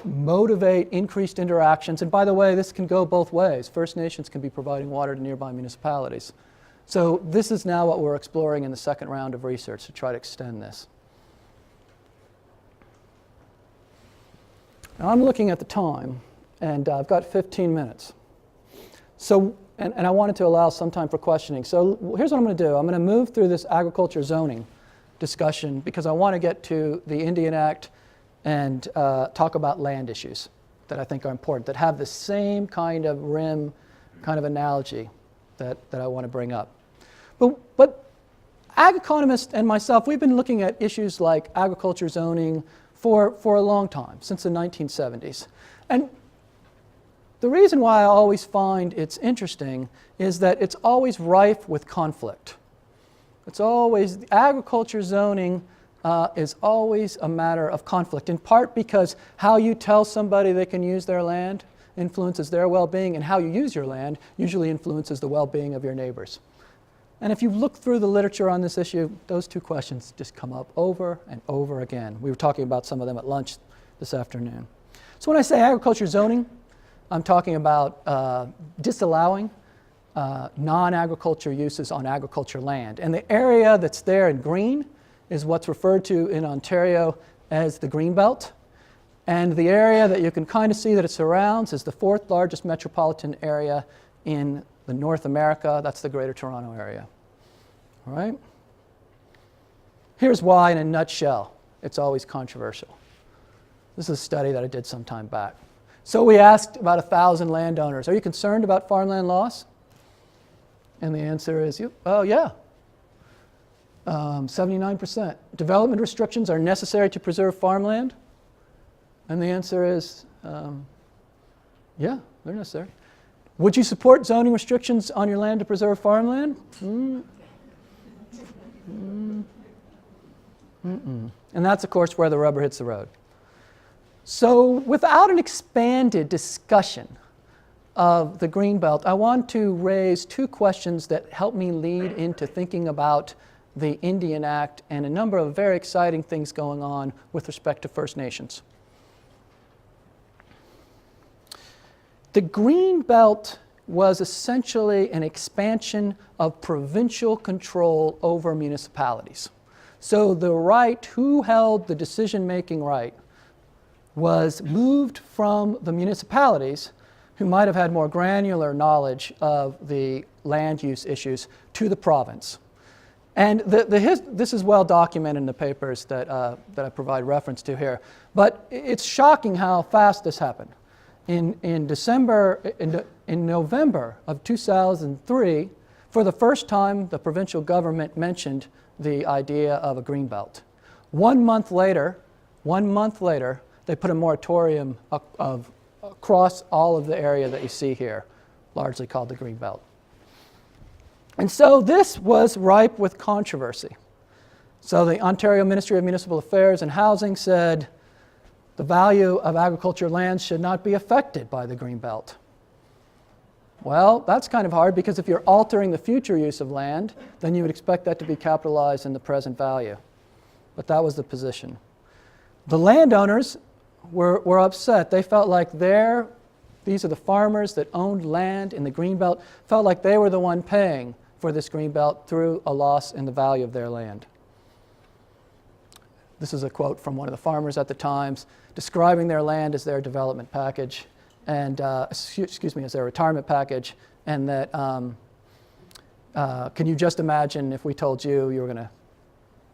motivate increased interactions. And by the way, this can go both ways. First Nations can be providing water to nearby municipalities. So this is now what we're exploring in the second round of research to try to extend this. Now I'm looking at the time, and I've got 15 minutes. So, and I wanted to allow some time for questioning. So here's what I'm going to do. I'm going to move through this agriculture zoning discussion because I want to get to the Indian Act and talk about land issues that I think are important, that have the same kind of rim, kind of analogy that I want to bring up. But ag economists and myself, we've been looking at issues like agriculture zoning for a long time, since the 1970s. And the reason why I always find it's interesting is that it's always rife with conflict. It's always, agriculture zoning is always a matter of conflict, in part because how you tell somebody they can use their land influences their well-being, and how you use your land usually influences the well-being of your neighbors. And if you look through the literature on this issue, those two questions just come up over and over again. We were talking about some of them at lunch this afternoon. So when I say agriculture zoning, I'm talking about disallowing non-agriculture uses on agriculture land. And the area that's there in green is what's referred to in Ontario as the green belt. And the area that you can kind of see that it surrounds is the fourth largest metropolitan area in the North America. That's the Greater Toronto Area. All right? Here's why, in a nutshell, it's always controversial. This is a study that I did some time back. So we asked about 1,000 landowners, are you concerned about farmland loss? And the answer is, oh yeah, 79%. Development restrictions are necessary to preserve farmland? And the answer is, yeah, they're necessary. Would you support zoning restrictions on your land to preserve farmland? And that's, of course, where the rubber hits the road. So without an expanded discussion of the Greenbelt, I want to raise two questions that help me lead into thinking about the Indian Act and a number of very exciting things going on with respect to First Nations. The Greenbelt was essentially an expansion of provincial control over municipalities. So the right, who held the decision-making right, was moved from the municipalities, who might have had more granular knowledge of the land use issues, to the province. And this is well documented in the papers that I provide reference to here. But it's shocking how fast this happened. In November of 2003, for the first time, the provincial government mentioned the idea of a green belt. 1 month later, they put a moratorium across all of the area that you see here, largely called the green belt. And so this was ripe with controversy. So the Ontario Ministry of Municipal Affairs and Housing said the value of agriculture lands should not be affected by the green belt. Well, that's kind of hard because if you're altering the future use of land, then you would expect that to be capitalized in the present value. But that was the position. The landowners were upset. They felt like these are the farmers that owned land in the greenbelt, felt like they were the one paying for this greenbelt through a loss in the value of their land. This is a quote from one of the farmers at the Times, describing their land as their development package, and as their retirement package, and that can you just imagine if we told you you were going to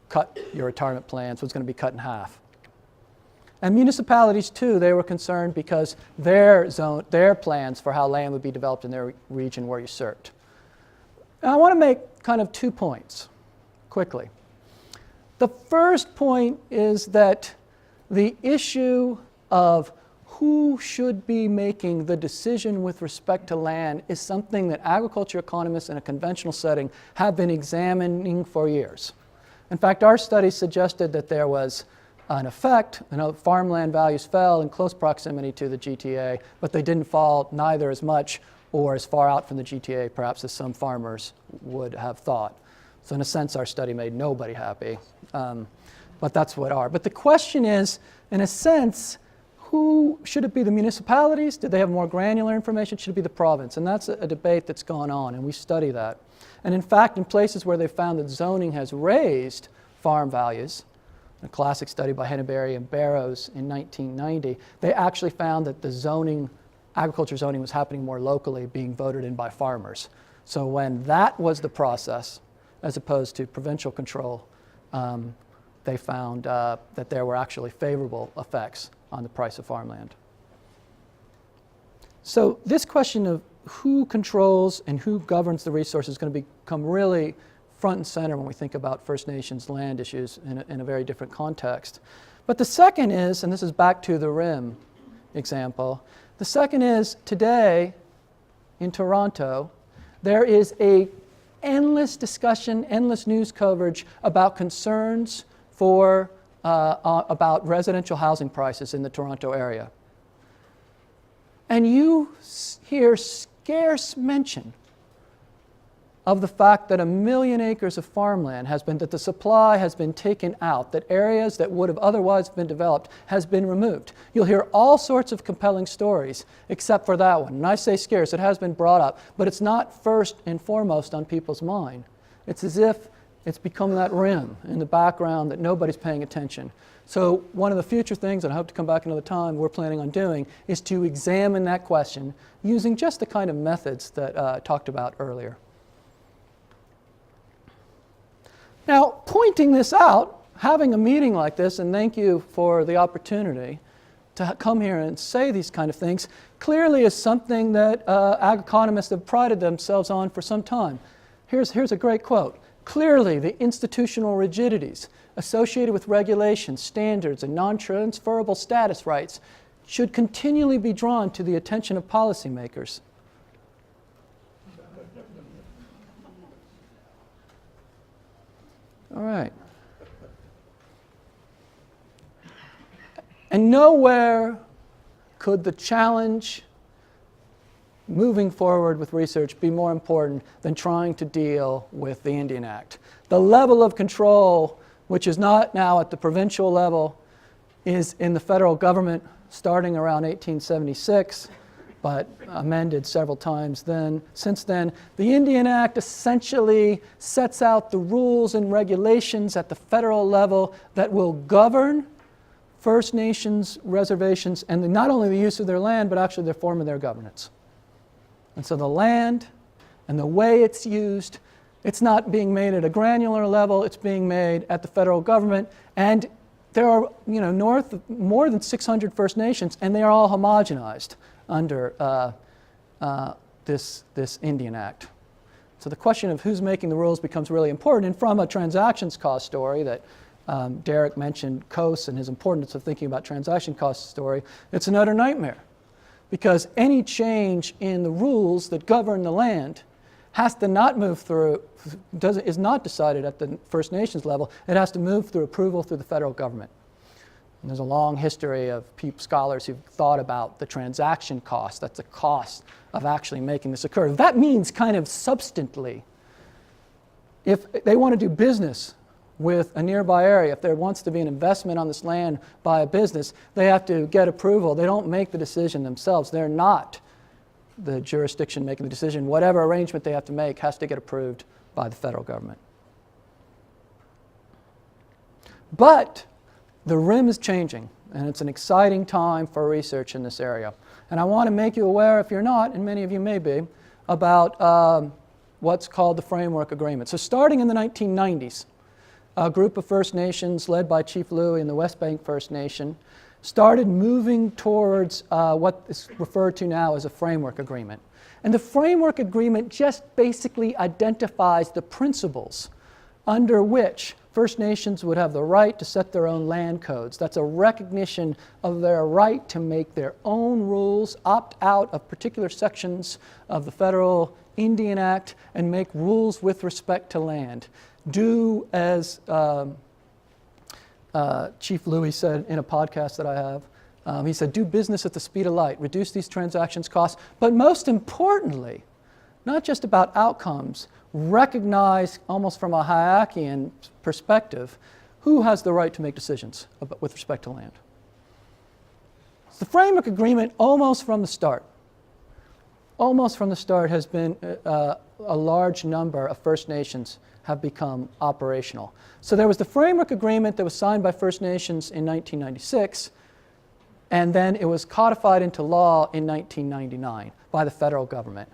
cut your retirement plans, was going to be cut in half? And municipalities too, they were concerned because their plans for how land would be developed in their region were usurped. And I want to make kind of 2 points quickly. The first point is that the issue of who should be making the decision with respect to land is something that agriculture economists in a conventional setting have been examining for years. In fact, our study suggested that there was an effect. Farmland values fell in close proximity to the GTA, but they didn't fall neither as much or as far out from the GTA, perhaps, as some farmers would have thought. So in a sense, our study made nobody happy, but that's what are. But the question is, in a sense, who should it be? The municipalities? Did they have more granular information? Should it be the province? And that's a debate that's gone on, and we study that. And in fact, in places where they found that zoning has raised farm values, a classic study by Henneberry and Barrows in 1990, they actually found that the zoning, agriculture zoning, was happening more locally, being voted in by farmers. So when that was the process, as opposed to provincial control, they found that there were actually favorable effects on the price of farmland. So this question of who controls and who governs the resource is going to become really front and center when we think about First Nations land issues in a very different context. But the second is, and this is back to the rim example, the second is today in Toronto, there is a endless discussion, endless news coverage about concerns about residential housing prices in the Toronto area. And you hear scarce mention of the fact that 1 million acres of farmland that the supply has been taken out, that areas that would have otherwise been developed has been removed. You'll hear all sorts of compelling stories except for that one. And I say scarce, it has been brought up, but it's not first and foremost on people's mind. It's as if it's become that rim in the background that nobody's paying attention. So one of the future things, and I hope to come back another time, we're planning on doing, is to examine that question using just the kind of methods that I talked about earlier. Now, pointing this out, having a meeting like this, and thank you for the opportunity to come here and say these kind of things, clearly is something that ag economists have prided themselves on for some time. Here's a great quote. Clearly, the institutional rigidities associated with regulations, standards, and non-transferable status rights should continually be drawn to the attention of policymakers. All right. And nowhere could the challenge moving forward with research be more important than trying to deal with the Indian Act. The level of control, which is not now at the provincial level, is in the federal government starting around 1876, but amended several times since then. The Indian Act essentially sets out the rules and regulations at the federal level that will govern First Nations reservations and not only the use of their land, but actually the form of their governance. And so the land and the way it's used, it's not being made at a granular level, it's being made at the federal government. And there are, north of more than 600 First Nations, and they are all homogenized under this Indian Act. So the question of who's making the rules becomes really important. And from a transactions cost story that Derek mentioned, Coase and his importance of thinking about transaction cost story, it's an utter nightmare. Because any change in the rules that govern the land has to not move through, is not decided at the First Nations level. It has to move through approval through the federal government. And there's a long history of scholars who've thought about the transaction cost. That's the cost of actually making this occur. That means kind of substantially, if they want to do business with a nearby area, if there wants to be an investment on this land by a business, they have to get approval. They don't make the decision themselves. They're not the jurisdiction making the decision. Whatever arrangement they have to make has to get approved by the federal government. But the rim is changing, and it's an exciting time for research in this area. And I want to make you aware, if you're not, and many of you may be, about what's called the Framework Agreement. So starting in the 1990s, a group of First Nations led by Chief Louie and the West Bank First Nation started moving towards what is referred to now as a Framework Agreement. And the Framework Agreement just basically identifies the principles under which First Nations would have the right to set their own land codes. That's a recognition of their right to make their own rules, opt out of particular sections of the Federal Indian Act, and make rules with respect to land. Do as Chief Louie said in a podcast that I have, he said, do business at the speed of light, reduce these transactions costs, but most importantly, not just about outcomes, recognize almost from a Hayekian perspective, who has the right to make decisions with respect to land. The Framework Agreement almost from the start has been a large number of First Nations have become operational. So there was the Framework Agreement that was signed by First Nations in 1996, and then it was codified into law in 1999 by the federal government.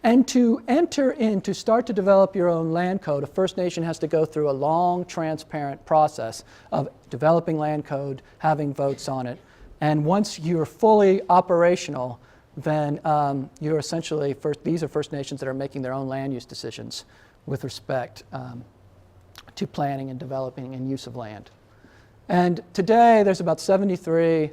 And to enter in, to start to develop your own land code, a First Nation has to go through a long, transparent process of developing land code, having votes on it. And once you're fully operational, then you're essentially, these are First Nations that are making their own land use decisions with respect to planning and developing and use of land. And today, there's about 73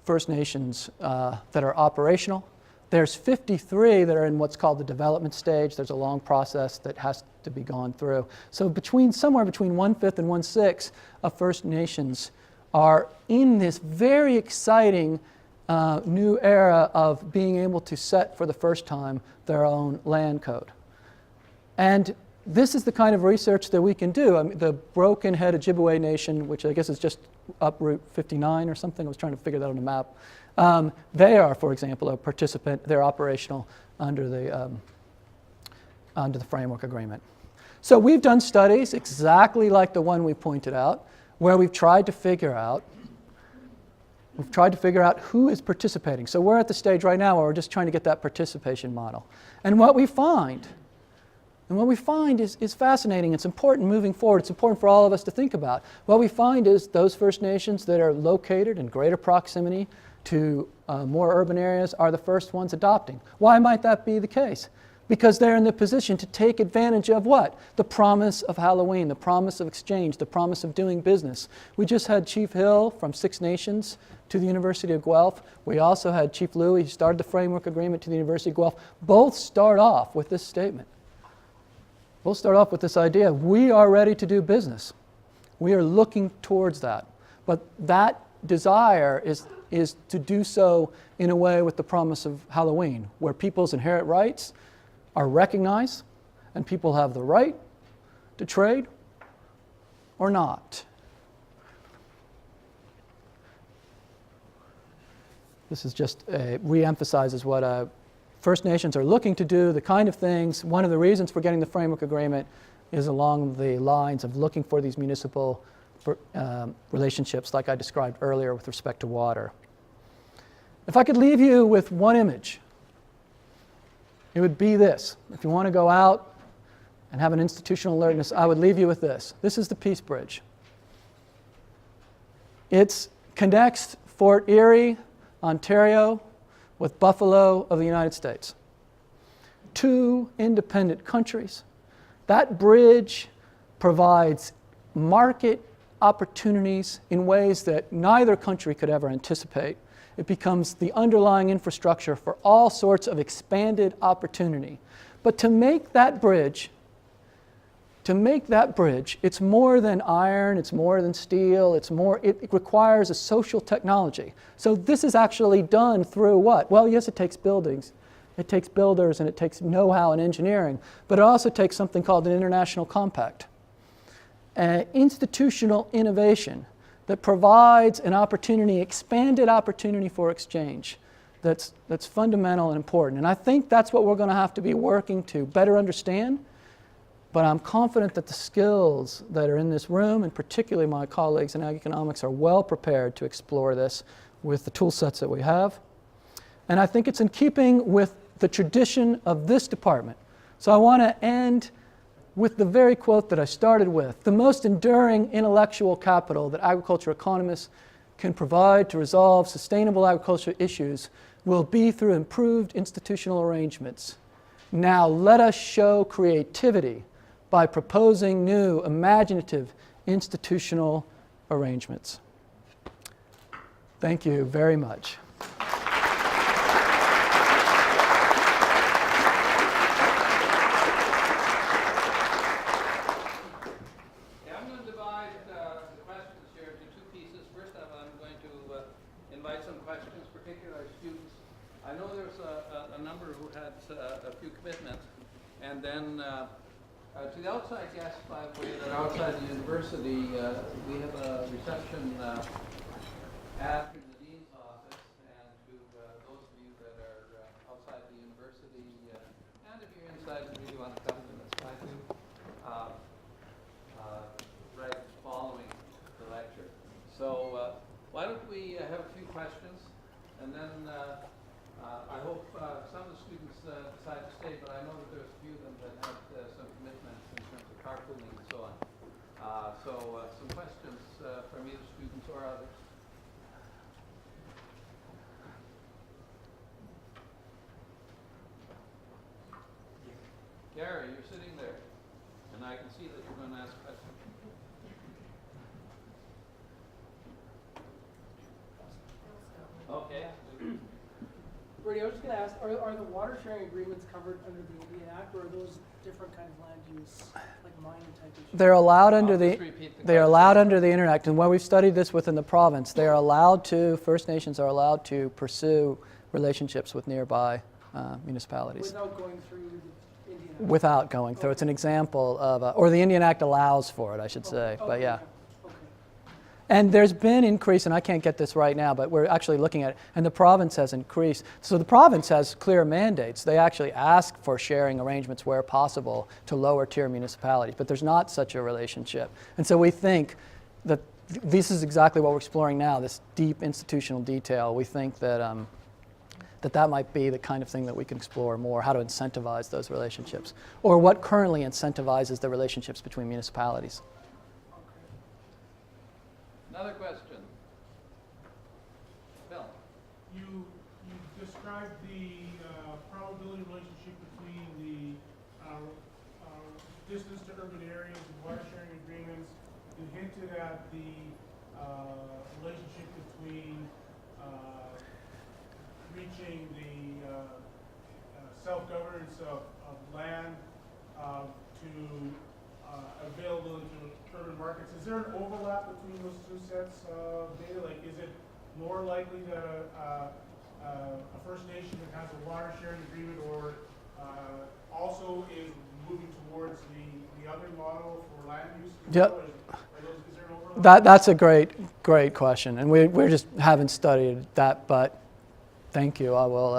First Nations that are operational. There's 53 that are in what's called the development stage. There's a long process that has to be gone through. So somewhere between 1/5 and 1/6 of First Nations are in this very exciting new era of being able to set for the first time their own land code. And this is the kind of research that we can do. I mean, the Broken Head Ojibwe Nation, which I guess is just up Route 59 or something, I was trying to figure that on the map. They are, for example, a participant. They're operational under the Framework Agreement. So we've done studies exactly like the one we pointed out, where we've tried to figure out who is participating. So we're at the stage right now where we're just trying to get that participation model. And what we find is fascinating. It's important moving forward. It's important for all of us to think about. What we find is those First Nations that are located in greater proximity to more urban areas are the first ones adopting. Why might that be the case? Because they're in the position to take advantage of what? The promise of Halloween, the promise of exchange, the promise of doing business. We just had Chief Hill from Six Nations to the University of Guelph. We also had Chief Louie, who started the Framework Agreement, to the University of Guelph. Both start off with this statement. Both start off with this idea: we are ready to do business. We are looking towards that. But that desire is to do so in a way with the promise of Halloween, where people's inherent rights are recognized and people have the right to trade or not. This is just re-emphasizes what First Nations are looking to do, the kind of things. One of the reasons for getting the Framework Agreement is along the lines of looking for these municipal relationships like I described earlier with respect to water. If I could leave you with one image, it would be this. If you want to go out and have an institutional alertness, I would leave you with this. This is the Peace Bridge. It connects Fort Erie, Ontario, with Buffalo of the United States. Two independent countries. That bridge provides market opportunities in ways that neither country could ever anticipate. It becomes the underlying infrastructure for all sorts of expanded opportunity. But to make that bridge, it's more than iron, it's more than steel, it requires a social technology. So this is actually done through what? Well, yes, it takes buildings, it takes builders, and it takes know-how and engineering, but it also takes something called an international compact. Institutional innovation that provides an opportunity, expanded opportunity for exchange that's fundamental and important. And I think that's what we're going to have to be working to better understand But I'm confident that the skills that are in this room, and particularly my colleagues in ag economics, are well prepared to explore this with the tool sets that we have. And I think it's in keeping with the tradition of this department. So I want to end with the very quote that I started with. The most enduring intellectual capital that agriculture economists can provide to resolve sustainable agriculture issues will be through improved institutional arrangements. Now let us show creativity by proposing new, imaginative institutional arrangements. Thank you very much. Yeah, I'm going to divide the questions here into two pieces. First of all, I'm going to invite some questions, particularly our students. I know there's a number who had a few commitments. And then to the outside guests, by the way, that are outside the university, we have a reception after the dean's office. And to those of you that are outside the university, and if you're inside and really want to come, then that's fine too. Right following the lecture. So why don't we have a few questions, and then I hope some of the students decide to stay, but I know that there's a few of them that had some commitments in terms of carpooling and so on. So some questions from either students or others. Gary, you're sitting there, and I can see that you're going to ask questions. Okay. Brady, I was just going to ask, are the water sharing agreements covered under the Indian Act, or are those different kind of land use, like mining type issues? They're allowed under I'll just the repeat the they are question. allowed under the Internet Act, and when we've studied this within the province, they are allowed to, First Nations are allowed to pursue relationships with nearby municipalities. Without going through the Indian Act? Without going through. It's an example of, or the Indian Act allows for it, I should say, but yeah. Okay. And there's been increase, and I can't get this right now, but we're actually looking at it, and the province has increased. So the province has clear mandates. They actually ask for sharing arrangements where possible to lower tier municipalities, but there's not such a relationship. And so we think that this is exactly what we're exploring now, this deep institutional detail. We think that that might be the kind of thing that we can explore more, how to incentivize those relationships, or what currently incentivizes the relationships between municipalities. Another question. Bill. You described the probability relationship between the distance to urban areas and water sharing agreements. You hinted at the relationship between reaching the self-governance of land to available into urban markets. Is there an overlap between those two sets of data? Like, is it more likely that a First Nation that has a water sharing agreement or also is moving towards the other model for land use? Yep. Is there an overlap? That's a great question, and we just haven't studied that, but thank you. I will,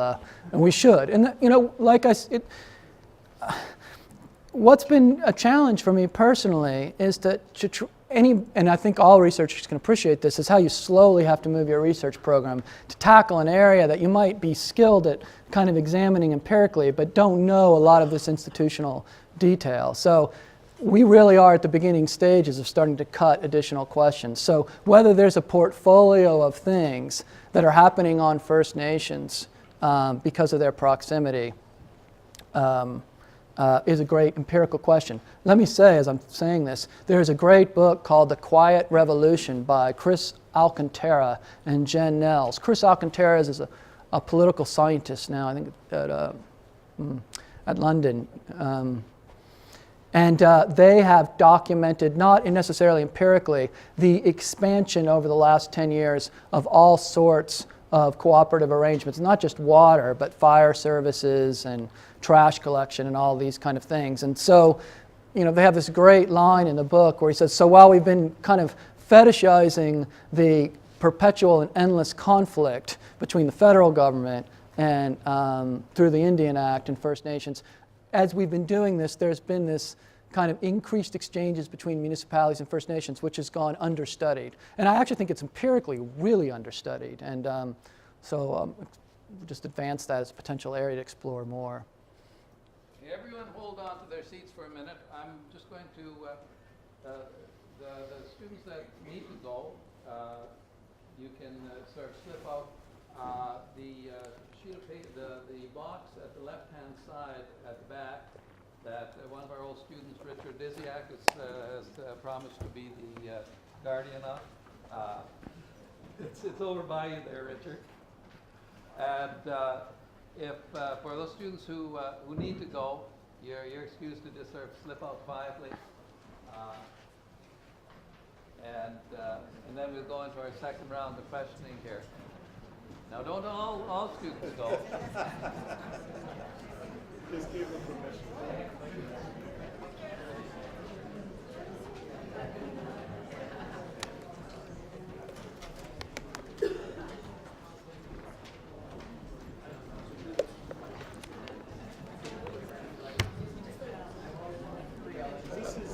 and we should. And like I said, what's been a challenge for me personally is that and I think all researchers can appreciate this, is how you slowly have to move your research program to tackle an area that you might be skilled at kind of examining empirically, but don't know a lot of this institutional detail. So we really are at the beginning stages of starting to cut additional questions. So whether there's a portfolio of things that are happening on First Nations because of their proximity is a great empirical question. Let me say, as I'm saying this, there's a great book called The Quiet Revolution by Chris Alcantara and Jen Nels. Chris Alcantara is a political scientist now, I think at London. And they have documented, not necessarily empirically, the expansion over the last 10 years of all sorts of cooperative arrangements, not just water, but fire services and trash collection and all these kind of things. And so, they have this great line in the book where he says, so while we've been kind of fetishizing the perpetual and endless conflict between the federal government and through the Indian Act and First Nations, as we've been doing this, there's been this kind of increased exchanges between municipalities and First Nations, which has gone understudied. And I actually think it's empirically really understudied. And just advance that as a potential area to explore more. Okay, everyone hold on to their seats for a minute. I'm just going to, the students that need to go, you can sort of slip out the sheet of paper, the box at the left-hand side at the back that one of our old students, Richard Disiak, has promised to be the guardian of. It's over by you there, Richard. And if for those students who need to go, you're excused to just sort of slip out quietly. And then we'll go into our second round of questioning here. Now, don't all students go. Just give them permission.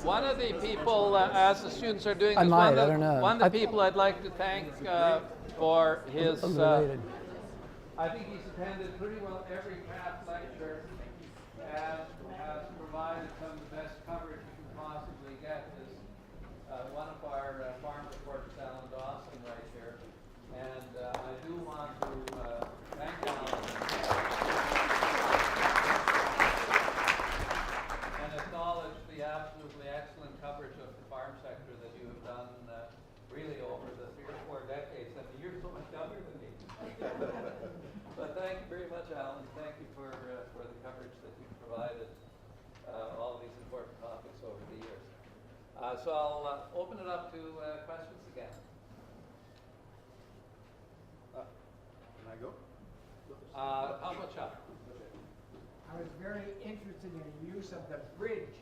One of the people, as the students are doing this, I don't know. One of the people I'd like to thank for his, Unrelated. I think he's attended pretty well every Kraft Lecture and has provided some of the best coverage you can possibly get. Is one of our farm reporters, Alan Dawson, right here. And I do want to thank Alan and acknowledge the absolutely excellent coverage of the farm sector that you have done really over the 3 or 4 decades. I mean, you're so much younger than me. But thank you very much, Alan. Thank you for the coverage that you've provided all of these important topics over the years. So I'll open it up to questions again. Can I go? How about Chuck? I was very interested in the use of the bridge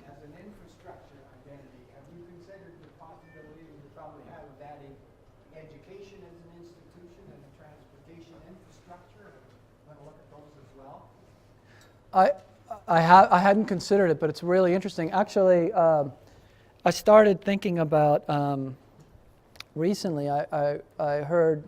as an infrastructure identity. Have you considered the possibility you probably have of adding education as an institution and a transportation infrastructure? I'm going to look at those as well. I hadn't considered it, but it's really interesting. Actually, I started thinking about recently. I heard.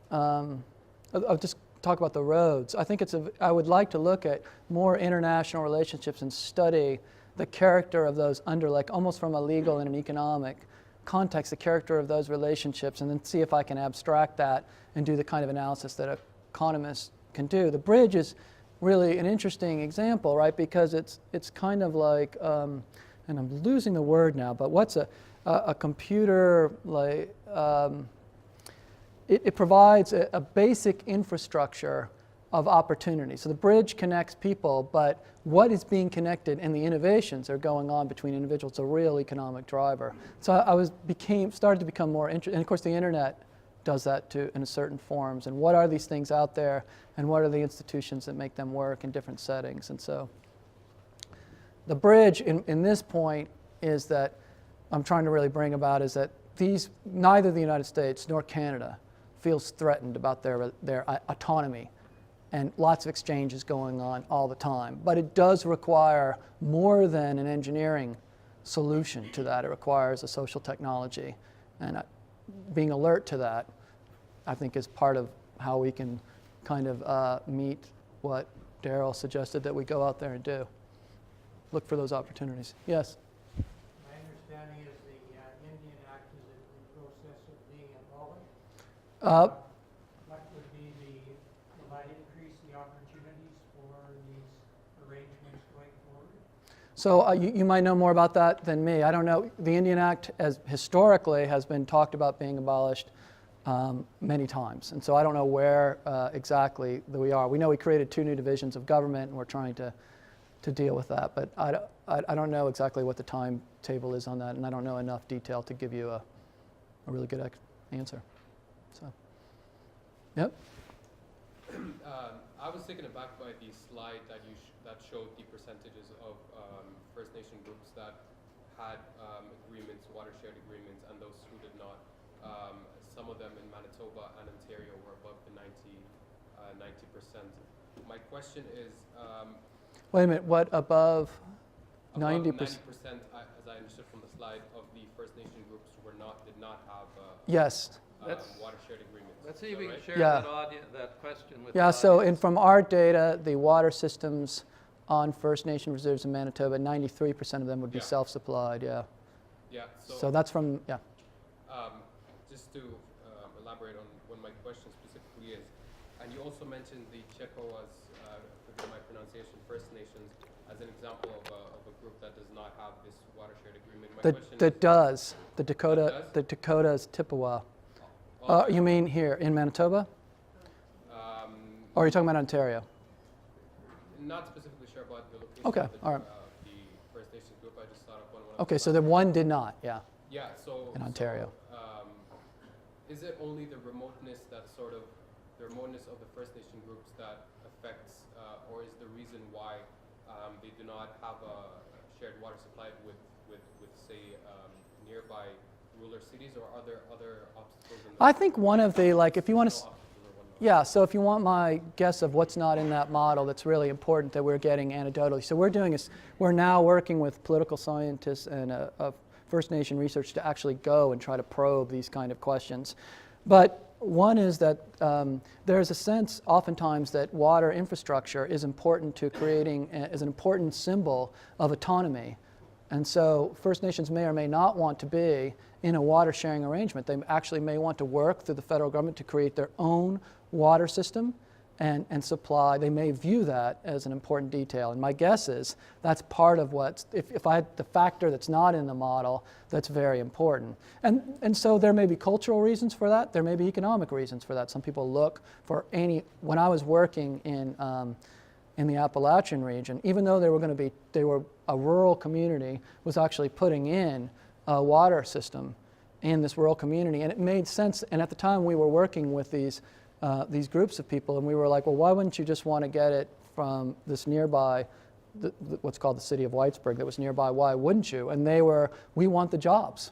I'll just talk about the roads. I think I would like to look at more international relationships and study the character of those almost from a legal and an economic context, the character of those relationships, and then see if I can abstract that and do the kind of analysis that economists can do. The bridge is really an interesting example, right? Because it's kind of like, and I'm losing the word now, but what's a computer like? It provides a basic infrastructure of opportunity. So the bridge connects people, but what is being connected and the innovations are going on between individuals. It's a real economic driver. So I started to become more interested, and of course the internet does that too in certain forms. And what are these things out there, and what are the institutions that make them work in different settings? And so the bridge in this point is that I'm trying to really bring about is that neither the United States nor Canada feels threatened about their autonomy, and lots of exchanges going on all the time. But it does require more than an engineering solution to that. It requires a social technology, and being alert to that, I think, is part of how we can kind of meet what Daryl suggested that we go out there and do. Look for those opportunities. Yes? My understanding is the Indian Act is in the process of being abolished. What would be will that increase the opportunities for these arrangements going forward? So you might know more about that than me. I don't know. The Indian Act, as historically, has been talked about being abolished many times. And so I don't know where exactly that we are. We know we created 2 new divisions of government, and we're trying to deal with that. But I don't know exactly what the timetable is on that, and I don't know enough detail to give you a really good answer. So, yep. I was taken aback by the slide that showed the percentages of First Nation groups that had agreements, watershed agreements, and those who did not. Some of them in Manitoba and Ontario were above the 90%. My question is... Wait a minute, what above? About 90%. 90%, as I understood from the slide, of the First Nation groups did not have Yes. watershed agreements. Let's see Is if that we can right? share Yeah. that question with Yeah, the so audience. from our data, the water systems on First Nation reserves in Manitoba, 93% of them would be Yeah. self-supplied, yeah. Yeah. So that's from, yeah. Just to elaborate on what my question specifically is, and you also mentioned the Checoas, forgive my pronunciation, First Nations, as an example of a group that does not have this watershed agreement. My question That is, does. The Dakota, does? the Dakota's Chippewa. okay. You mean here in Manitoba? Or are you talking about Ontario? Not specifically sure about the location Okay, of the, all right. the First Nation group. I just thought of one. Okay, so the one did not, yeah. Yeah, so In Ontario. Is it only the remoteness that the remoteness of the First Nation groups that affects, or is the reason why they do not have a shared water supply with say, nearby rural cities, or are there other obstacles? I think one of the, like, if you want to, yeah, so if you want my guess of what's not in that model that's really important that we're getting anecdotally. So we're now working with political scientists and First Nation research to actually go and try to probe these kind of questions. But one is that there's a sense oftentimes that water infrastructure is important to creating, is an important symbol of autonomy. And so First Nations may or may not want to be in a water sharing arrangement. They actually may want to work through the federal government to create their own water system and supply. They may view that as an important detail. And my guess is that's part of what's, if I had the factor that's not in the model, that's very important. And so there may be cultural reasons for that. There may be economic reasons for that. Some people look for when I was working in the Appalachian region, even though they were a rural community, was actually putting in a water system in this rural community, and it made sense. And at the time, we were working with these groups of people, and we were like, well, why wouldn't you just want to get it from this nearby, what's called the city of Whitesburg, that was nearby? Why wouldn't you? And they were, we want the jobs,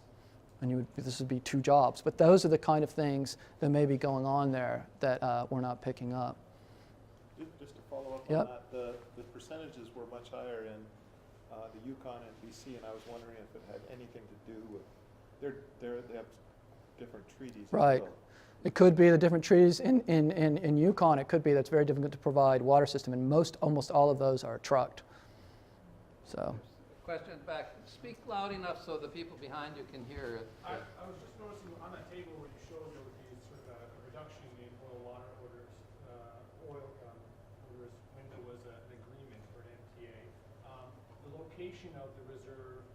and this would be 2 jobs. But those are the kind of things that may be going on there that we're not picking up. Just to follow up Yep. on that, the percentages were much higher in the Yukon and BC, and I was wondering if it had anything to do with, they have different treaties. as Right. well. It could be the different treaties in Yukon. It could be that's very difficult to provide water system, and almost all of those are trucked. So, Question back. Speak loud enough so the people behind you can hear it. I was just noticing on that table where you showed there would be sort of a reduction in oil water orders, orders when there was an agreement for an MTA. The location of the reserve,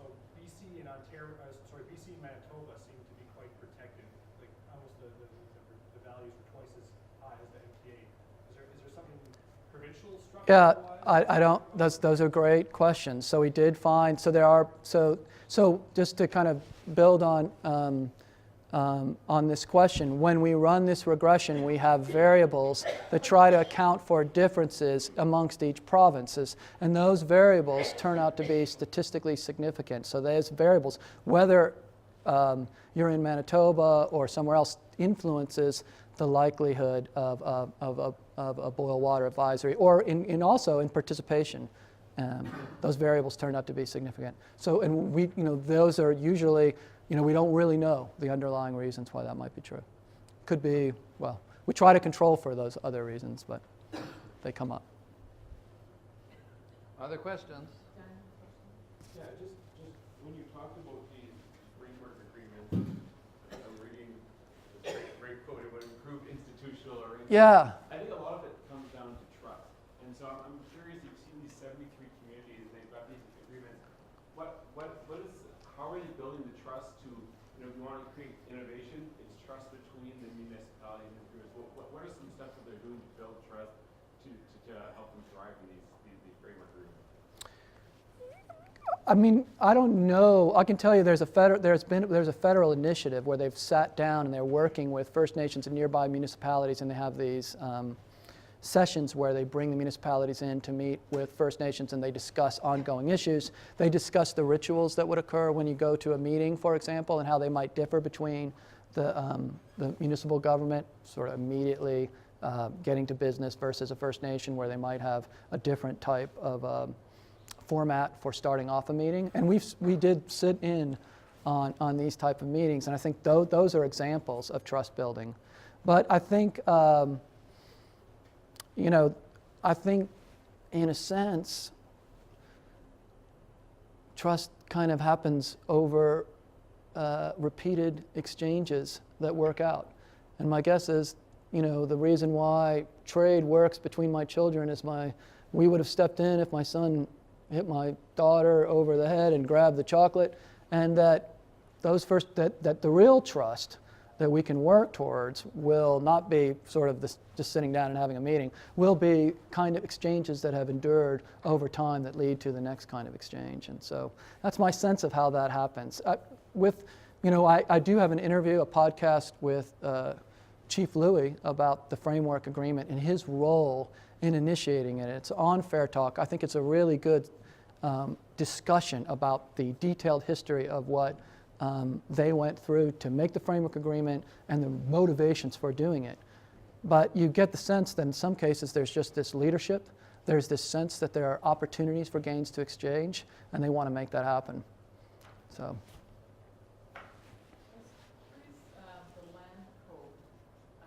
so BC and BC and Manitoba seem to be quite protected. Like almost the values are twice as high as the MTA. Is there something provincial structure? yeah, I don't. Those are great questions. So we did find. So there are. So just to kind of build on this question, when we run this regression, we have variables that try to account for differences amongst each provinces, and those variables turn out to be statistically significant. So those variables, whether you're in Manitoba or somewhere else, influences the likelihood of a boil water advisory, or also in participation. Those variables turn out to be significant. So, and those are usually, we don't really know the underlying reasons why that might be true. Could be, well, we try to control for those other reasons, but they come up. Other questions? Yeah, just when you talked about these framework agreements, I'm reading the great quote about improved institutional arrangements. Yeah. I think a lot of it comes down to trust. And so I'm curious, you've seen these 73 communities, they've got these agreements. How are they building the trust to, if you want to create innovation, it's trust between the municipalities and agreements. What are some steps that they're doing to build trust to help them thrive in these framework agreements? I mean, I don't know. I can tell you there's a federal initiative where they've sat down and they're working with First Nations and nearby municipalities, and they have these sessions where they bring the municipalities in to meet with First Nations, and they discuss ongoing issues. They discuss the rituals that would occur when you go to a meeting, for example, and how they might differ between the municipal government sort of immediately getting to business versus a First Nation where they might have a different type of format for starting off a meeting. And we did sit in on these type of meetings, and I think those are examples of trust building. But I think, I think in a sense, trust kind of happens over repeated exchanges that work out. And my guess is, the reason why trade works between my children is we would have stepped in if my son hit my daughter over the head and grabbed the chocolate, and that that the real trust that we can work towards will not be sort of just sitting down and having a meeting, will be kind of exchanges that have endured over time that lead to the next kind of exchange. And so that's my sense of how that happens. I do have an interview, a podcast with Chief Louis about the framework agreement and his role in initiating it. It's on Fair Talk. I think it's a really good discussion about the detailed history of what they went through to make the framework agreement and the motivations for doing it. But you get the sense that in some cases there's just this leadership, there's this sense that there are opportunities for gains to exchange, and they want to make that happen. So. The land code,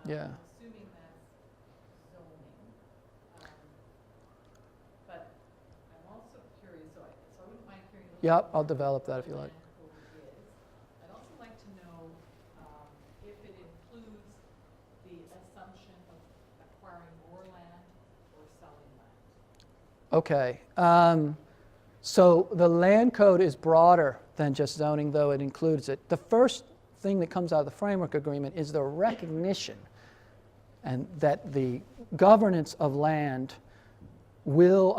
Yeah. I'm assuming that's zoning, but I'm also curious, so I wouldn't mind hearing a little Yep, bit I'll more develop about that if you what like. the land code is. I'd also like to know if it includes the assumption of acquiring more land or selling land. Okay. So the land code is broader than just zoning, though it includes it. The first thing that comes out of the framework agreement is the recognition and that the governance of land will,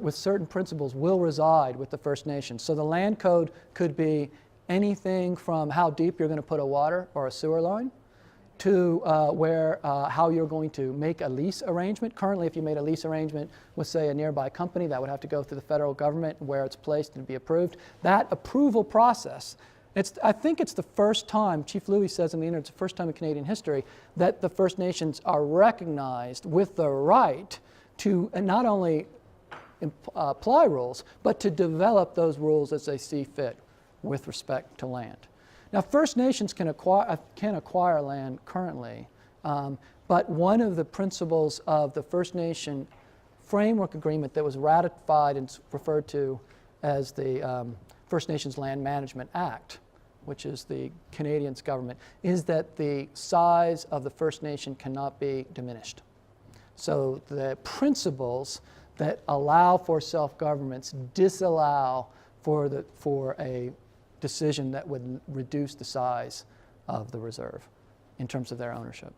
with certain principles, will reside with the First Nations. So the land code could be anything from how deep you're going to put a water or a sewer line to how you're going to make a lease arrangement. Currently, if you made a lease arrangement with, say, a nearby company, that would have to go through the federal government where it's placed and be approved. That approval process, I think it's the first time, Chief Louis says in the interview, it's the first time in Canadian history that the First Nations are recognized with the right to not only apply rules, but to develop those rules as they see fit with respect to land. Now, First Nations can acquire land currently, but one of the principles of the First Nation framework agreement that was ratified and referred to as the First Nations Land Management Act, which is the Canadian government, is that the size of the First Nation cannot be diminished. So the principles that allow for self-governments disallow for a decision that would reduce the size of the reserve in terms of their ownership.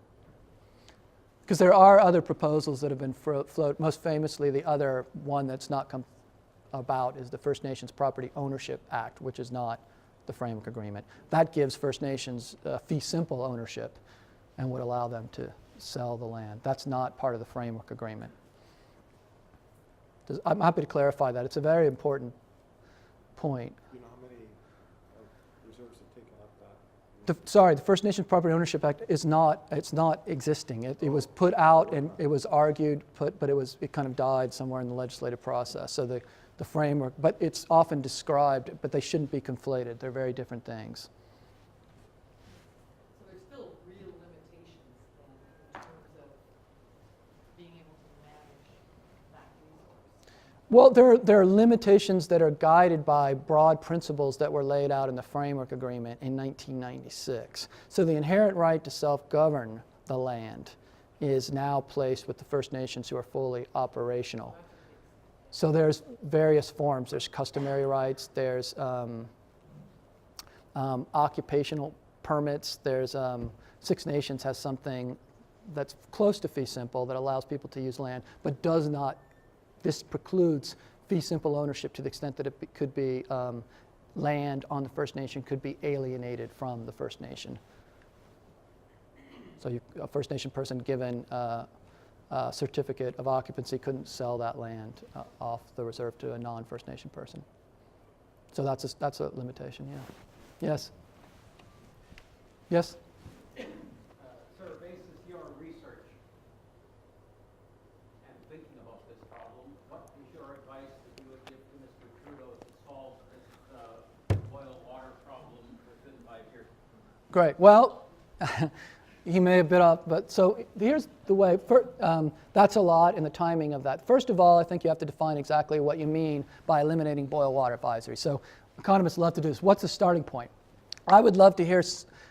Because there are other proposals that have been floated. Most famously, the other one that's not come about is the First Nations Property Ownership Act, which is not the framework agreement. That gives First Nations fee simple ownership and would allow them to sell the land. That's not part of the framework agreement. I'm happy to clarify that. It's a very important point. Do you know how many reserves have taken up that? Sorry, the First Nations Property Ownership Act is not existing. It was put out and it was argued, but it kind of died somewhere in the legislative process. So the framework, but it's often described, but they shouldn't be conflated. They're very different things. So there's still real limitations then in terms of being able to manage that resource. Well, there are limitations that are guided by broad principles that were laid out in the framework agreement in 1996. So the inherent right to self-govern the land is now placed with the First Nations who are fully operational. So there's various forms. There's customary rights. There's occupational permits. There's Six Nations has something that's close to fee simple that allows people to use land, but does not. This precludes fee simple ownership to the extent that it could be land on the First Nation could be alienated from the First Nation. So a First Nation person given a certificate of occupancy couldn't sell that land off the reserve to a non-First Nation person. So that's a limitation, yeah. Yes? Yes? Sir, basis your research and thinking about this problem, what is your advice that you would give to Mr. Great. Well, he may have bit off, but so here's the way. That's a lot in the timing of that. First of all, I think you have to define exactly what you mean by eliminating boil water advisory. So economists love to do this. What's the starting point? I would love to hear,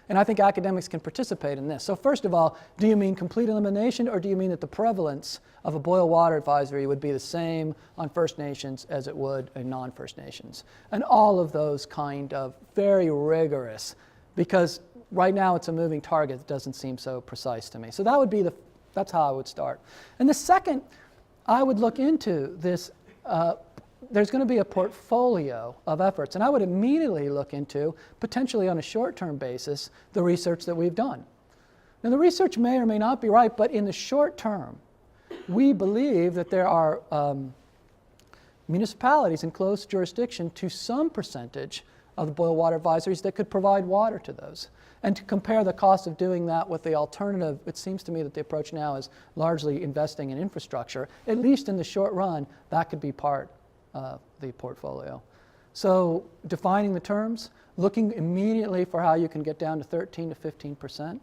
and I think academics can participate in this. So first of all, do you mean complete elimination, or do you mean that the prevalence of a boil water advisory would be the same on First Nations as it would in non-First Nations? And all of those kind of very rigorous, because right now it's a moving target that doesn't seem so precise to me. So that would be that's how I would start. And the second, I would look into this, there's going to be a portfolio of efforts, and I would immediately look into, potentially on a short-term basis, the research that we've done. Now the research may or may not be right, but in the short term, we believe that there are municipalities in close jurisdiction to some percentage of the boil water advisories that could provide water to those. And to compare the cost of doing that with the alternative, it seems to me that the approach now is largely investing in infrastructure. At least in the short run, that could be part of the portfolio. So defining the terms, looking immediately for how you can get down to 13 to 15%.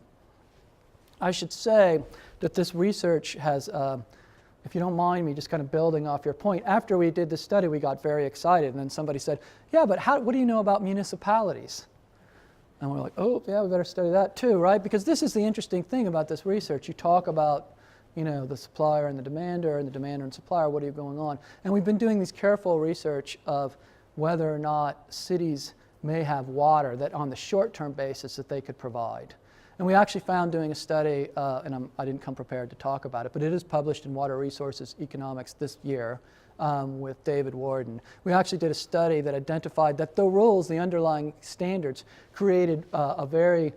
I should say that this research has, if you don't mind me just kind of building off your point, after we did this study, we got very excited. And then somebody said, yeah, but what do you know about municipalities? And we're like, oh, yeah, we better study that too, right? Because this is the interesting thing about this research. You talk about, the supplier and the demander and supplier, what are you going on? And we've been doing these careful research of whether or not cities may have water that on the short-term basis that they could provide. And we actually found doing a study, and I didn't come prepared to talk about it, but it is published in Water Resources Economics this year with David Warden. We actually did a study that identified that the rules, the underlying standards, created a very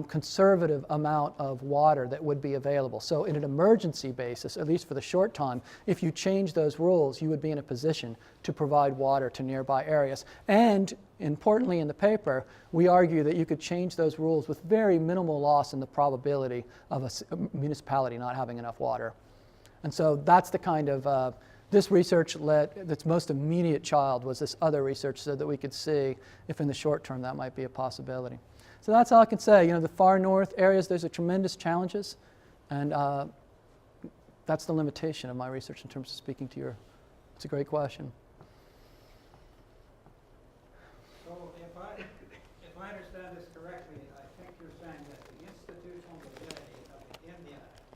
conservative amount of water that would be available. So in an emergency basis, at least for the short time, if you change those rules, you would be in a position to provide water to nearby areas. And importantly in the paper, we argue that you could change those rules with very minimal loss in the probability of a municipality not having enough water. And so that's the kind of, this research its most immediate child was this other research so that we could see if in the short term that might be a possibility. So that's all I can say. The far north areas, there's tremendous challenges, and that's the limitation of my research in terms of speaking to it's a great question. So if I understand this correctly, I think you're saying that the institutional rigidity of the Indian Act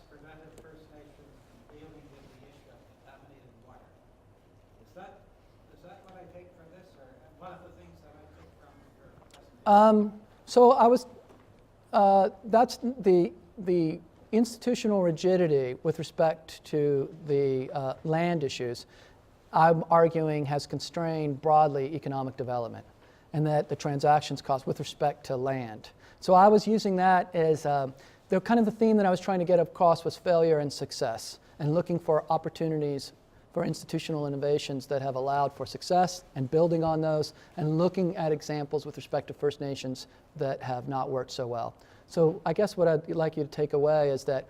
prevented First Nations from dealing with the issue of contaminated water. Is that what I take from this, or one of the things that I took from your presentation? So I was, that's the institutional rigidity with respect to the land issues, I'm arguing has constrained broadly economic development, and that the transactions cost with respect to land. So I was using that as the kind of the theme that I was trying to get across was failure and success, and looking for opportunities for institutional innovations that have allowed for success and building on those, and looking at examples with respect to First Nations that have not worked so well. So I guess what I'd like you to take away is that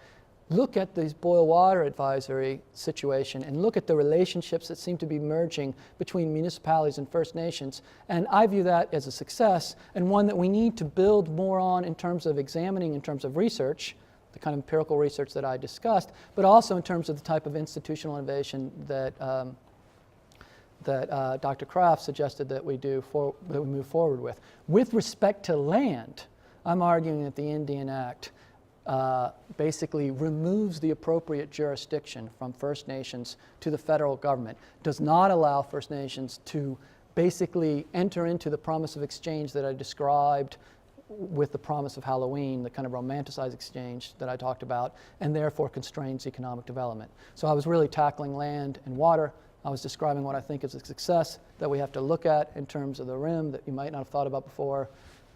look at this boil water advisory situation and look at the relationships that seem to be merging between municipalities and First Nations. And I view that as a success, and one that we need to build more on in terms of examining, in terms of research, the kind of empirical research that I discussed, but also in terms of the type of institutional innovation that Dr. Kraft suggested that we move forward with. With respect to land, I'm arguing that the Indian Act basically removes the appropriate jurisdiction from First Nations to the federal government, does not allow First Nations to basically enter into the promise of exchange that I described with the promise of Halloween, the kind of romanticized exchange that I talked about, and therefore constrains economic development. So I was really tackling land and water. I was describing what I think is a success that we have to look at in terms of the rim that you might not have thought about before,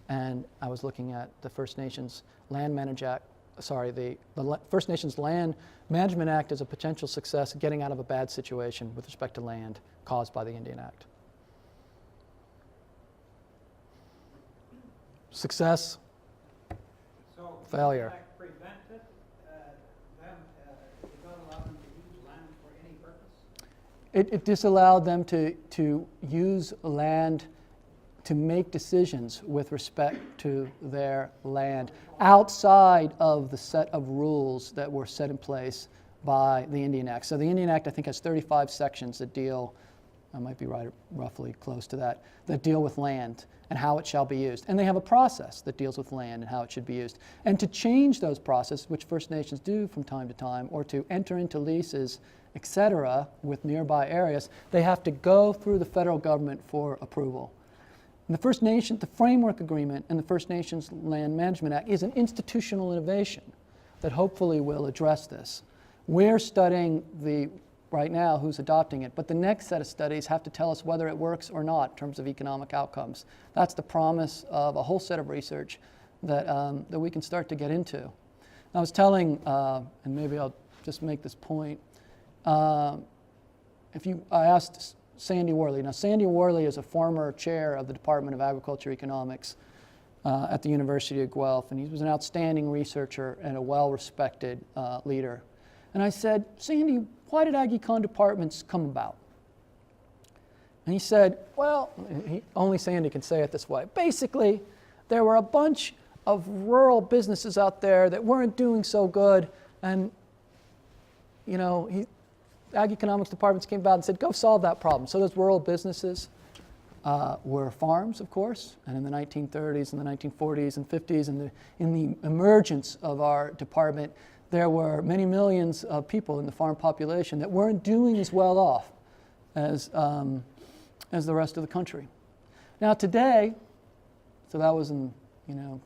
and I was looking at the First Nations Land Management Act, the First Nations Land Management Act as a potential success, getting out of a bad situation with respect to land caused by the Indian Act. Success, So failure. the Act prevented them, did not allow them to use land for any purpose? It disallowed them to use land to make decisions with respect to their land outside of the set of rules that were set in place by the Indian Act. So the Indian Act, I think, has 35 sections that deal, I might be right, roughly close to that deal with land and how it shall be used. And they have a process that deals with land and how it should be used. And to change those processes, which First Nations do from time to time, or to enter into leases, etc., with nearby areas, they have to go through the federal government for approval. And the Framework Agreement and the First Nations Land Management Act is an institutional innovation that hopefully will address this. We're studying right now who's adopting it, but the next set of studies have to tell us whether it works or not in terms of economic outcomes. That's the promise of a whole set of research that we can start to get into. I was telling, and maybe I'll just make this point, I asked Sandy Worley. Now, Sandy Worley is a former chair of the Department of Agricultural Economics at the University of Guelph, and he was an outstanding researcher and a well-respected leader. And I said, Sandy, why did Ag-Econ departments come about? And he said, well, only Sandy can say it this way. Basically, there were a bunch of rural businesses out there that weren't doing so good, and Ag Economics departments came about and said, go solve that problem. So those rural businesses were farms, of course, and in the 1930s and the 1940s and 50s, and in the emergence of our department, there were many millions of people in the farm population that weren't doing as well off as the rest of the country. Now today, so that was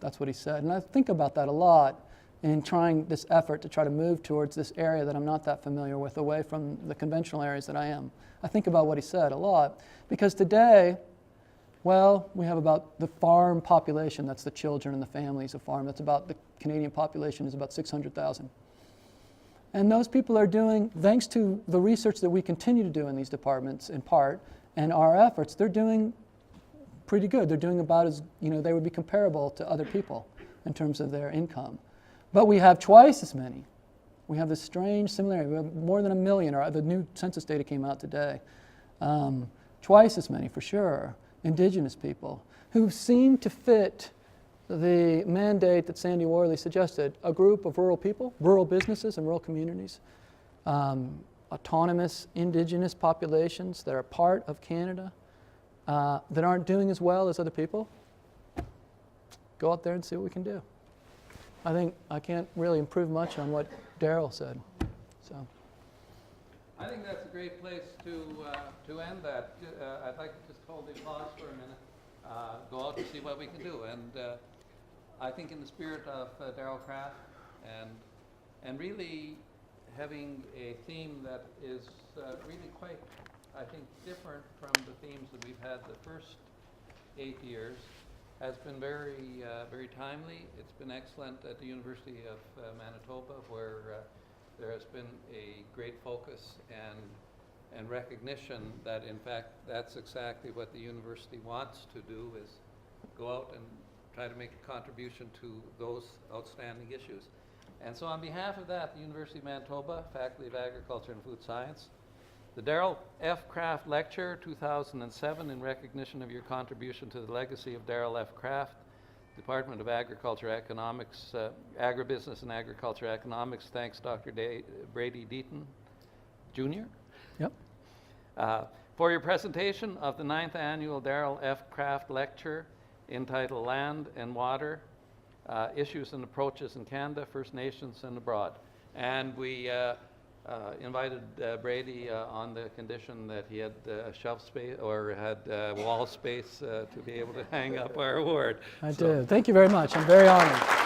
that's what he said, and I think about that a lot in trying this effort to try to move towards this area that I'm not that familiar with, away from the conventional areas that I am. I think about what he said a lot, because today, well, we have about the farm population, that's the children and the families of farm, that's about, the Canadian population is about 600,000. And those people are doing, thanks to the research that we continue to do in these departments in part, and our efforts, they're doing pretty good. They're doing about as, they would be comparable to other people in terms of their income. But we have twice as many. We have this strange similarity. We have more than 1 million, or the new census data came out today. Twice as many, for sure, Indigenous people who seem to fit the mandate that Sandy Worley suggested, a group of rural people, rural businesses and rural communities, autonomous Indigenous populations that are part of Canada, that aren't doing as well as other people. Go out there and see what we can do. I think I can't really improve much on what Daryl said. So, I think that's a great place to end that. I'd like to just hold the applause for a minute, go out and see what we can do. And I think in the spirit of Daryl Kraft and really having a theme that is really quite, I think, different from the themes that we've had the first 8 years, has been very, very timely. It's been excellent at the University of Manitoba, where there has been a great focus and recognition that, in fact, that's exactly what the university wants to do, is go out and try to make a contribution to those outstanding issues. And so on behalf of that, the University of Manitoba, Faculty of Agriculture and Food Science, the Daryl F. Kraft Lecture 2007, in recognition of your contribution to the legacy of Daryl F. Kraft, Department of Agriculture Economics, Agribusiness and Agricultural Economics, thanks Dr. Brady Deaton, Jr. Yep. For your presentation of the 9th Annual Daryl F. Kraft Lecture entitled Land and Water, Issues and Approaches in Canada, First Nations and Abroad. And we invited Brady on the condition that he had shelf space, or had wall space to be able to hang up our award. I did. Thank you very much. I'm very honored.